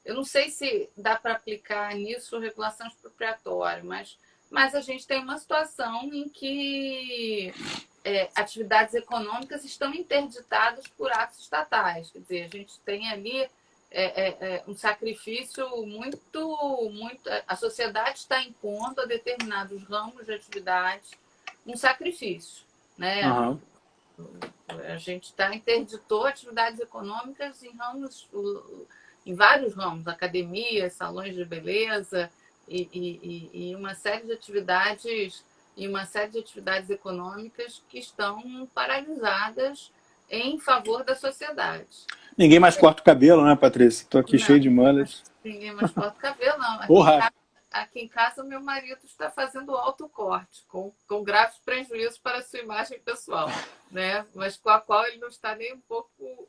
eu não sei se dá para aplicar nisso regulação expropriatória, mas a gente tem uma situação em que atividades econômicas estão interditadas por atos estatais. Quer dizer, a gente tem ali um sacrifício muito... A sociedade está impondo a determinados ramos de atividade um sacrifício, né? Uhum. A gente interditou atividades econômicas em vários ramos, academias, salões de beleza e uma série de atividades econômicas que estão paralisadas em favor da sociedade. Ninguém mais corta o cabelo, né, Patrícia? Estou aqui cheio de mullet. Ninguém mais corta o cabelo, não. Aqui em casa, meu marido está fazendo autocorte, com graves prejuízos para a sua imagem pessoal, né? Mas com a qual ele não está nem um pouco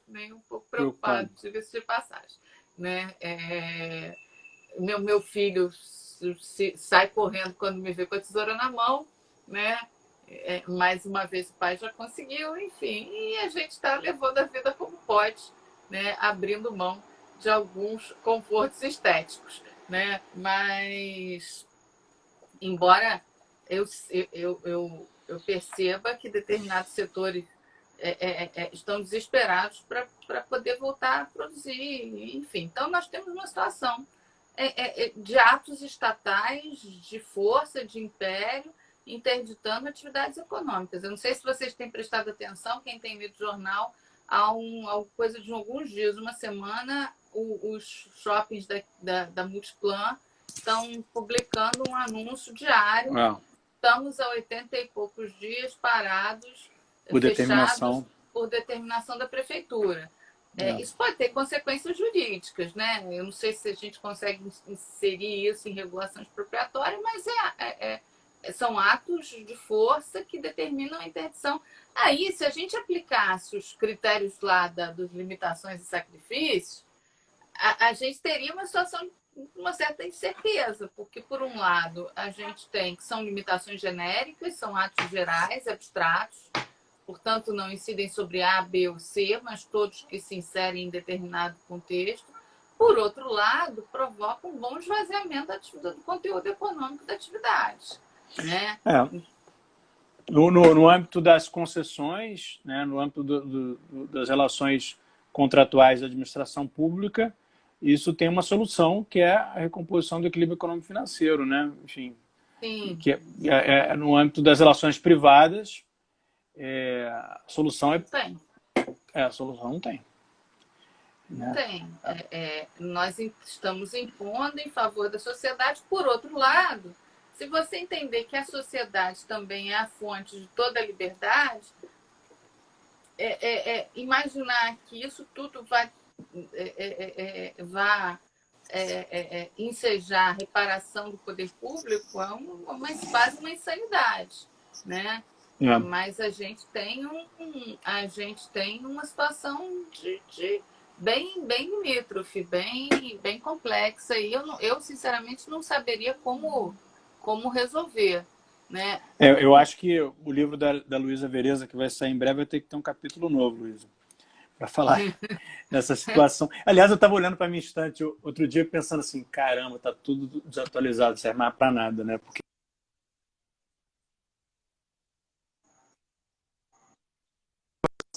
preocupado, diga-se de passagem. Né? Meu filho sai correndo quando me vê com a tesoura na mão, né? Mais uma vez o pai já conseguiu, enfim, e a gente está levando a vida como pode, né? Abrindo mão de alguns confortos estéticos, né? Mas, embora eu perceba que determinados setores estão desesperados para poder voltar a produzir, enfim. Então, nós temos uma situação de atos estatais, de força, de império, interditando atividades econômicas. Eu não sei se vocês têm prestado atenção, quem tem lido jornal, há coisa de alguns dias, uma semana, os shoppings da Multiplan estão publicando um anúncio diário. Estamos há 80 e poucos dias parados, fechados por determinação da prefeitura. Isso pode ter consequências jurídicas, né? Eu não sei se a gente consegue inserir isso em regulação expropriatória, mas são atos de força que determinam a interdição. Aí, se a gente aplicasse os critérios lá das limitações e sacrifícios, a gente teria uma situação de uma certa incerteza, porque, por um lado, a gente tem que são limitações genéricas, são atos gerais, abstratos, portanto, não incidem sobre A, B ou C, mas todos que se inserem em determinado contexto. Por outro lado, provocam um bom esvaziamento do conteúdo econômico da atividade. Né? No âmbito das concessões, né, no âmbito das relações contratuais da administração pública, isso tem uma solução, que é a recomposição do equilíbrio econômico-financeiro, né? Enfim, sim. Que no âmbito das relações privadas, a solução a solução não tem. Não tem. Nós estamos impondo em favor da sociedade. Por outro lado, se você entender que a sociedade também é a fonte de toda a liberdade, imaginar que isso tudo vai ensejar a reparação do poder público é quase uma insanidade, né? Mas a gente tem uma situação de bem limítrofe, bem complexa, e eu sinceramente não saberia como resolver, né? Eu acho que o livro da Luísa Vereza, que vai sair em breve, vai ter que ter um capítulo novo, Luísa, para falar dessa situação. Aliás, eu estava olhando para a minha estante outro dia pensando assim, caramba, tá tudo desatualizado, não serve mais para nada, né? Porque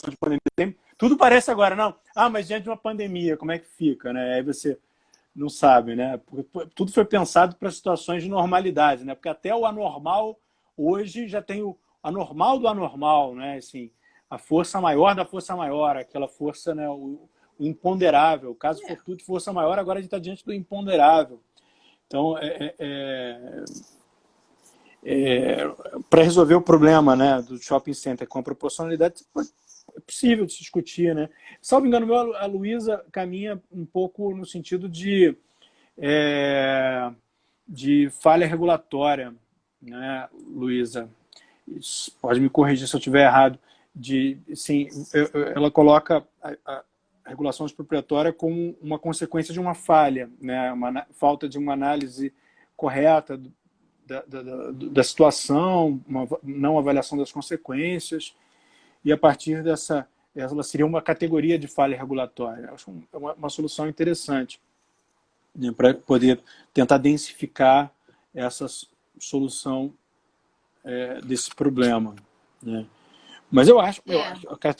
de pandemia, tudo parece agora, não. Mas diante de uma pandemia, como é que fica, né? Aí você não sabe, né? Porque tudo foi pensado para situações de normalidade, né? Porque até o anormal hoje já tem o anormal do anormal, né? Assim, a força maior da força maior, aquela força, né? O imponderável. Caso fortuito, força maior, agora a gente está diante do imponderável. Então, para resolver o problema, né, do shopping center com a proporcionalidade, é possível de se discutir, né? Salvo engano, a Luísa caminha um pouco no sentido de falha regulatória, né, Luísa? Pode me corrigir se eu estiver errado. Sim, ela coloca a regulação expropriatória como uma consequência de uma falha, né? Uma falta de uma análise correta da situação, uma não avaliação das consequências, e a partir dessa, ela seria uma categoria de falha regulatória. Acho uma solução interessante, né, para poder tentar densificar essa solução desse problema, né? Mas eu acho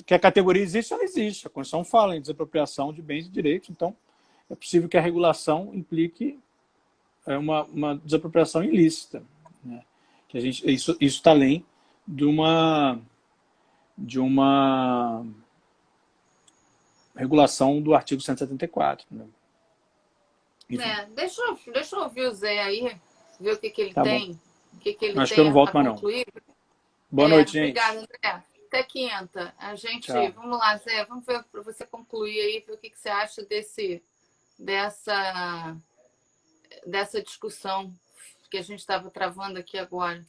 que a categoria existe, ela existe. A Constituição fala em desapropriação de bens e direitos, então é possível que a regulação implique uma desapropriação ilícita, né? Que isso está além de uma regulação do artigo 174. Né? Deixa eu ouvir o Zé aí, ver o que ele tem. O que ele Acho tem que eu não volto mais, concluir. não. Boa noite, gente. Obrigada, André. Até quinta. Vamos lá, Zé, vamos ver para você concluir aí, ver o que você acha dessa discussão que a gente estava travando aqui agora.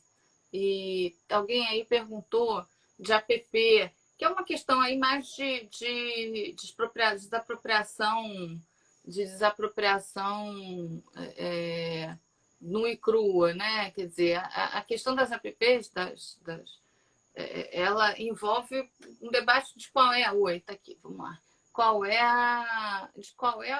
E alguém aí perguntou de APP, que é uma questão aí mais de desapropriação nua e crua, né? Quer dizer, a questão das APPs, ela envolve um debate de qual é tá aqui, vamos lá. Qual é a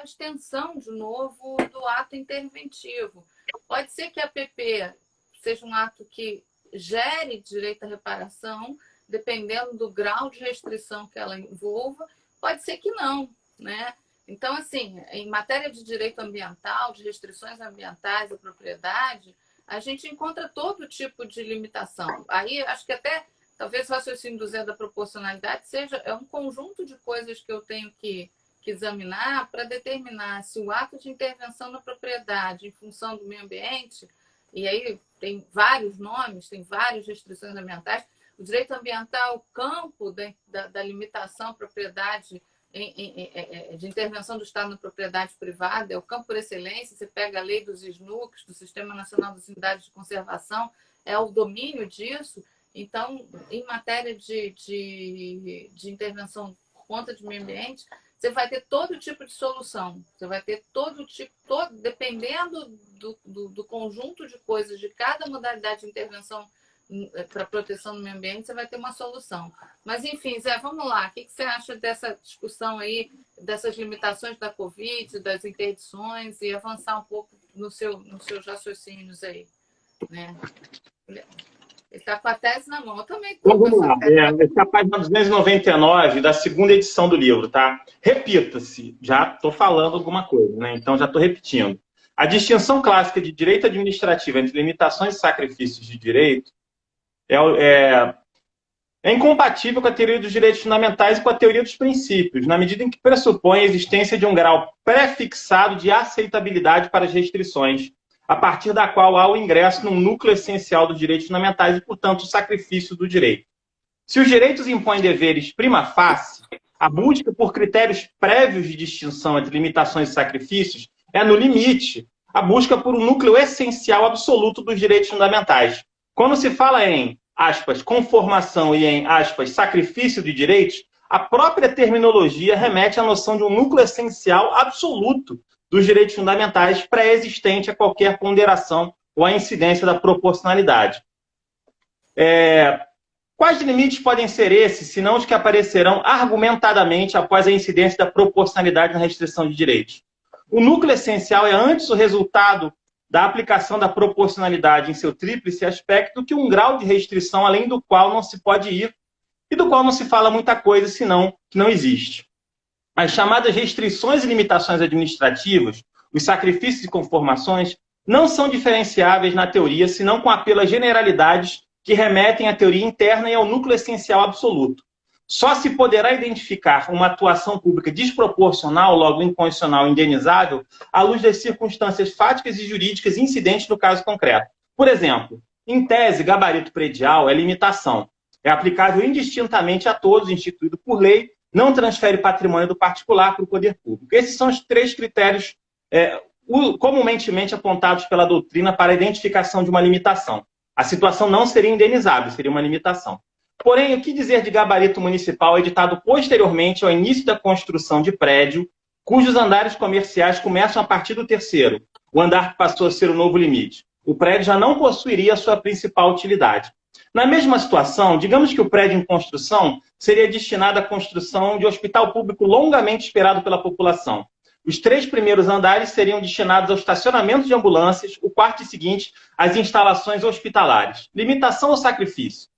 extensão, de novo, do ato interventivo. Pode ser que a APP seja um ato que gere direito à reparação, dependendo do grau de restrição que ela envolva, pode ser que não, né? Então, assim, em matéria de direito ambiental, de restrições ambientais à propriedade, a gente encontra todo tipo de limitação. Aí, acho que até, talvez o raciocínio do Zé da proporcionalidade seja um conjunto de coisas que eu tenho que examinar para determinar se o ato de intervenção na propriedade em função do meio ambiente, e aí tem vários nomes, tem várias restrições ambientais, o direito ambiental, o campo da limitação à propriedade de intervenção do Estado na propriedade privada, é o campo por excelência. Você pega a lei dos SNUCs, do Sistema Nacional das Unidades de Conservação, é o domínio disso. Então, em matéria de intervenção por conta de meio ambiente, você vai ter todo tipo de solução. Você vai ter dependendo do conjunto de coisas de cada modalidade de intervenção para proteção do meio ambiente, você vai ter uma solução. Mas, enfim, Zé, vamos lá. O que você acha dessa discussão aí, dessas limitações da Covid, das interdições, e avançar um pouco nos seus raciocínios aí, né? Ele está com a tese na mão. Eu também estou. Vamos lá. Essa é a página 299 da segunda edição do livro, tá? Repita-se. Já estou falando alguma coisa, né? Então, já estou repetindo. A distinção clássica de direito administrativo entre limitações e sacrifícios de direito é incompatível com a teoria dos direitos fundamentais e com a teoria dos princípios, na medida em que pressupõe a existência de um grau pré-fixado de aceitabilidade para as restrições, a partir da qual há o ingresso num núcleo essencial dos direitos fundamentais e, portanto, o sacrifício do direito. Se os direitos impõem deveres prima facie, a busca por critérios prévios de distinção entre limitações e sacrifícios é, no limite, a busca por um núcleo essencial absoluto dos direitos fundamentais. Quando se fala em, aspas, conformação e em, aspas, sacrifício de direitos, a própria terminologia remete à noção de um núcleo essencial absoluto dos direitos fundamentais pré-existente a qualquer ponderação ou à incidência da proporcionalidade. Quais limites podem ser esses, senão os que aparecerão argumentadamente após a incidência da proporcionalidade na restrição de direitos? O núcleo essencial é antes o resultado da aplicação da proporcionalidade em seu tríplice aspecto do que um grau de restrição além do qual não se pode ir e do qual não se fala muita coisa, senão que não existe. As chamadas restrições e limitações administrativas, os sacrifícios e conformações, não são diferenciáveis na teoria, senão com apelo às generalidades que remetem à teoria interna e ao núcleo essencial absoluto. Só se poderá identificar uma atuação pública desproporcional, logo inconstitucional e indenizável, à luz das circunstâncias fáticas e jurídicas incidentes no caso concreto. Por exemplo, em tese, gabarito predial é limitação. É aplicável indistintamente a todos, instituído por lei, não transfere patrimônio do particular para o poder público. Esses são os 3 critérios comumente apontados pela doutrina para a identificação de uma limitação. A situação não seria indenizável, seria uma limitação. Porém, o que dizer de gabarito municipal editado posteriormente ao início da construção de prédio, cujos andares comerciais começam a partir do 3º, o andar que passou a ser o novo limite? O prédio já não possuiria a sua principal utilidade. Na mesma situação, digamos que o prédio em construção seria destinado à construção de hospital público longamente esperado pela população. Os 3 primeiros andares seriam destinados ao estacionamento de ambulâncias, o 4º e seguinte, às instalações hospitalares. Limitação ou sacrifício?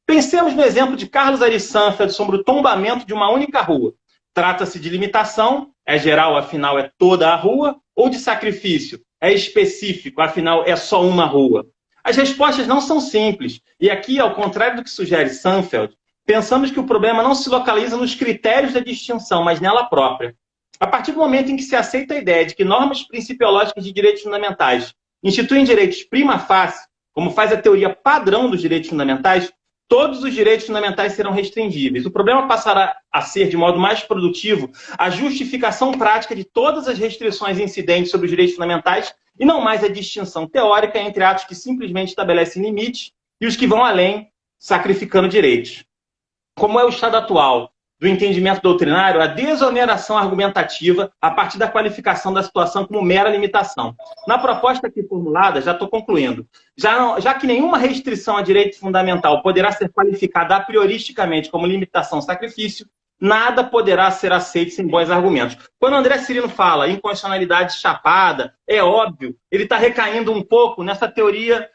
Pensemos no exemplo de Carlos Ari Sanfeld sobre o tombamento de uma única rua. Trata-se de limitação, é geral, afinal é toda a rua, ou de sacrifício, é específico, afinal é só uma rua? As respostas não são simples, e aqui, ao contrário do que sugere Sanfeld, pensamos que o problema não se localiza nos critérios da distinção, mas nela própria. A partir do momento em que se aceita a ideia de que normas principiológicas de direitos fundamentais instituem direitos prima facie, como faz a teoria padrão dos direitos fundamentais, todos os direitos fundamentais serão restringíveis. O problema passará a ser, de modo mais produtivo, a justificação prática de todas as restrições incidentes sobre os direitos fundamentais e não mais a distinção teórica entre atos que simplesmente estabelecem limites e os que vão além, sacrificando direitos. Como é o estado atual do entendimento doutrinário, a desoneração argumentativa a partir da qualificação da situação como mera limitação. Na proposta aqui formulada, já estou concluindo, já que nenhuma restrição a direito fundamental poderá ser qualificada a prioristicamente como limitação-sacrifício, nada poderá ser aceito sem bons argumentos. Quando André Cirino fala em inconstitucionalidade chapada, é óbvio, ele está recaindo um pouco nessa teoria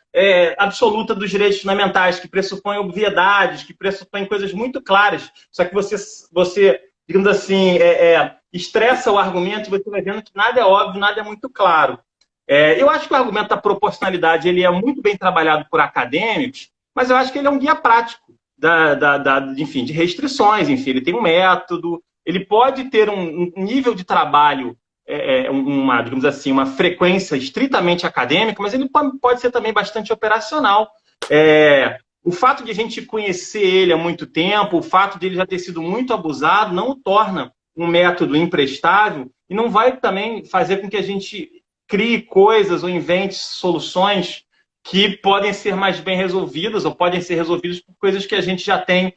absoluta dos direitos fundamentais, que pressupõe obviedades, que pressupõe coisas muito claras. Só que você digamos assim, estressa o argumento e você vai vendo que nada é óbvio, nada é muito claro. Eu acho que o argumento da proporcionalidade ele é muito bem trabalhado por acadêmicos, mas eu acho que ele é um guia prático enfim, de restrições. Enfim, ele tem um método, ele pode ter um nível de trabalho, digamos assim, uma frequência estritamente acadêmica, mas ele pode ser também bastante operacional. O fato de a gente conhecer ele há muito tempo, o fato de ele já ter sido muito abusado, não o torna um método imprestável e não vai também fazer com que a gente crie coisas ou invente soluções que podem ser mais bem resolvidas ou podem ser resolvidas por coisas que a gente já tem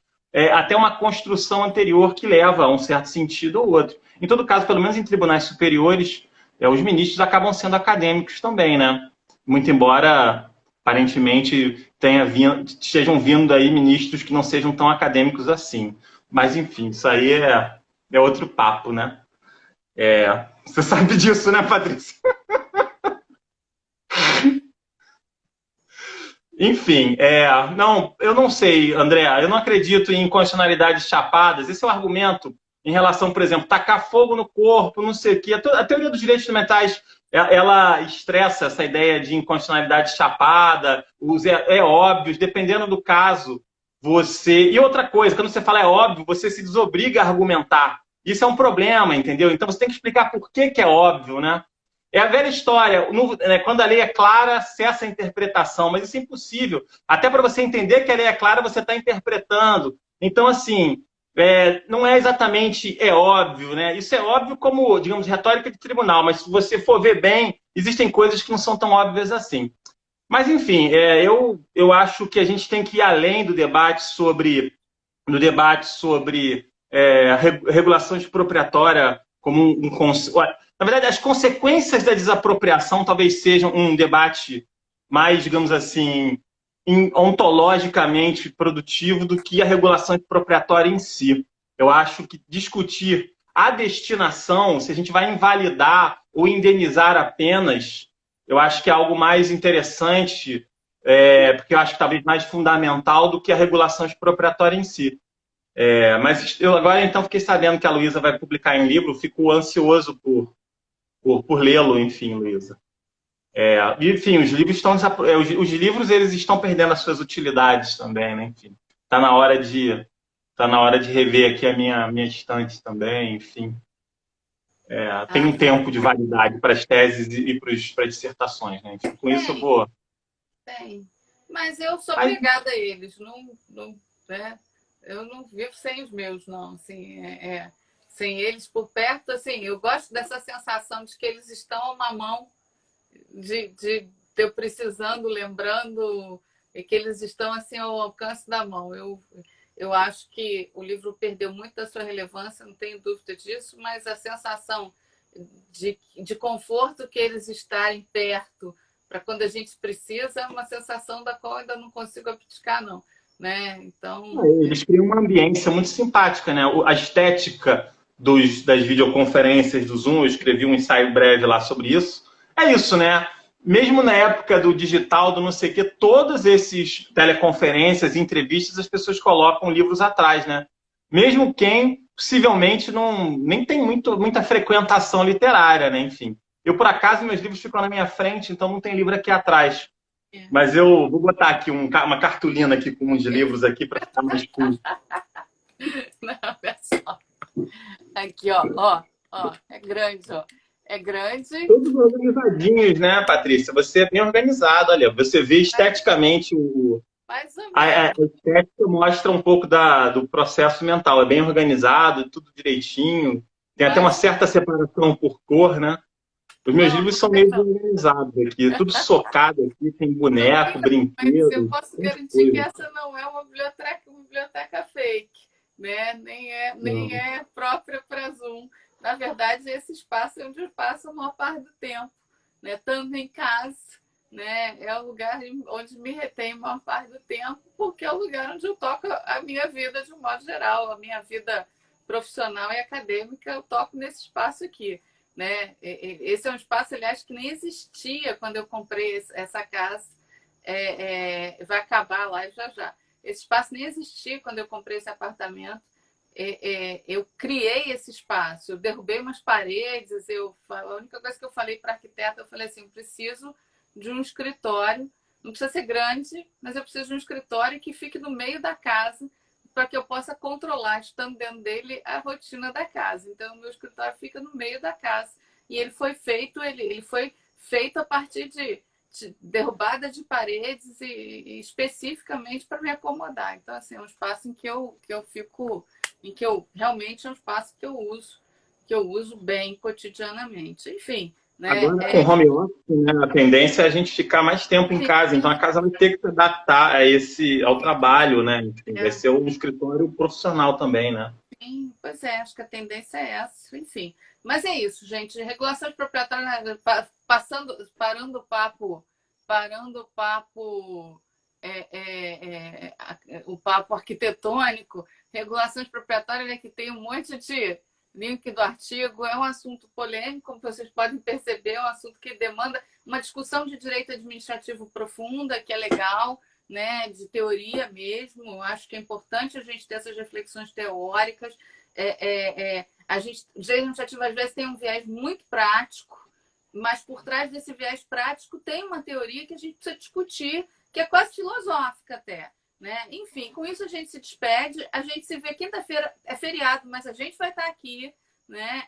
até uma construção anterior que leva a um certo sentido ou outro. Em todo caso, pelo menos em tribunais superiores, os ministros acabam sendo acadêmicos também, né? Muito embora, aparentemente, estejam vindo aí ministros que não sejam tão acadêmicos assim. Mas, enfim, isso aí é outro papo, né? Você sabe disso, né, Patrícia? Enfim, não, eu não sei, André, eu não acredito em inconstitucionalidades chapadas. Esse é o argumento em relação, por exemplo, tacar fogo no corpo, não sei o quê. A teoria dos direitos fundamentais, ela estressa essa ideia de inconstitucionalidade chapada, os óbvios, dependendo do caso, você... E outra coisa, quando você fala é óbvio, você se desobriga a argumentar. Isso é um problema, entendeu? Então você tem que explicar por que é óbvio, né? É a velha história, quando a lei é clara, cessa a interpretação, mas isso é impossível. Até para você entender que a lei é clara, você está interpretando. Então, assim, não é exatamente óbvio, né? Isso é óbvio como, digamos, retórica de tribunal, mas se você for ver bem, existem coisas que não são tão óbvias assim. Mas, enfim, eu acho que a gente tem que ir além do debate sobre regulação expropriatória como um conceito. Na verdade, as consequências da desapropriação talvez sejam um debate mais, digamos assim, ontologicamente produtivo do que a regulação expropriatória em si. Eu acho que discutir a destinação, se a gente vai invalidar ou indenizar apenas, eu acho que é algo mais interessante, porque eu acho que talvez mais fundamental do que a regulação expropriatória em si. Mas eu agora, então, fiquei sabendo que a Luísa vai publicar em livro, fico ansioso por lê-lo, enfim, Luísa. Enfim, os livros eles estão perdendo as suas utilidades também, né? Enfim, está na hora de rever aqui a minha estante também, enfim. Tem um tempo de validade para as teses e para as dissertações, né? Enfim, com isso eu vou... Tem. Mas eu sou pegada a eles. Eu não vivo sem os meus, não. Assim, sem eles por perto, assim, eu gosto dessa sensação de que eles estão a uma mão, de eu precisando, lembrando, e que eles estão assim ao alcance da mão. Eu acho que o livro perdeu muito da sua relevância, não tenho dúvida disso, mas a sensação de conforto que eles estarem perto para quando a gente precisa é uma sensação da qual eu ainda não consigo abdicar, não. Né? Então... Eles criam uma ambiência muito simpática, né? A estética das videoconferências do Zoom, eu escrevi um ensaio breve lá sobre isso. É isso, né? Mesmo na época do digital, do não sei o quê, todas esses teleconferências, entrevistas, as pessoas colocam livros atrás, né? Mesmo quem possivelmente nem tem muita frequentação literária, né? Enfim. Eu, por acaso, meus livros ficam na minha frente, então não tem livro aqui atrás. Mas eu vou botar aqui uma cartolina aqui com uns livros aqui para ficar mais cool. Não, olha só. Aqui, ó, é grande, ó. É grande. Todos organizadinhos, né, Patrícia? Você é bem organizado, olha. Você vê esteticamente a estética mostra um pouco do processo mental. É bem organizado, tudo direitinho. Tem até uma certa separação por cor, né? Os meus livros são meio organizados aqui, tudo socado aqui, tem boneco, brinquedo. Mas eu posso garantir que essa não é uma biblioteca fake, né? Nem é própria para Zoom. Na verdade, esse espaço é onde eu passo a maior parte do tempo, né? Estando em casa, né? É o lugar onde me retém a maior parte do tempo, porque é o lugar onde eu toco a minha vida de um modo geral, a minha vida profissional e acadêmica, eu toco nesse espaço aqui. Né? Esse é um espaço, aliás, que nem existia quando eu comprei essa casa. Vai acabar lá já. Esse espaço nem existia quando eu comprei esse apartamento. Eu criei esse espaço, eu derrubei umas paredes. A única coisa que eu falei para a arquiteta, eu falei assim, eu preciso de um escritório, não precisa ser grande, mas eu preciso de um escritório que fique no meio da casa, para que eu possa controlar, estando dentro dele, a rotina da casa. Então, o meu escritório fica no meio da casa. E ele foi feito a partir de derrubada de paredes e especificamente para me acomodar. Então, assim, é um espaço em que eu fico, realmente é um espaço que eu uso bem cotidianamente. Enfim. Né? Agora, com home office, né, a tendência é a gente ficar mais tempo em casa, então a casa vai ter que se adaptar ao trabalho, né? Enfim, vai ser um escritório profissional também, né? Sim, pois acho que a tendência é essa, enfim. Mas é isso, gente. Regulação expropriatória, parando o papo, o papo arquitetônico, regulação expropriatória que tem um monte de link do artigo, é um assunto polêmico, como vocês podem perceber, é um assunto que demanda uma discussão de direito administrativo profunda, que é legal, né, de teoria mesmo. Eu acho que é importante a gente ter essas reflexões teóricas. O direito administrativo, às vezes, tem um viés muito prático, mas por trás desse viés prático tem uma teoria que a gente precisa discutir, que é quase filosófica até. Né? Enfim, com isso a gente se despede. A gente se vê quinta-feira, é feriado, mas a gente vai estar aqui, né?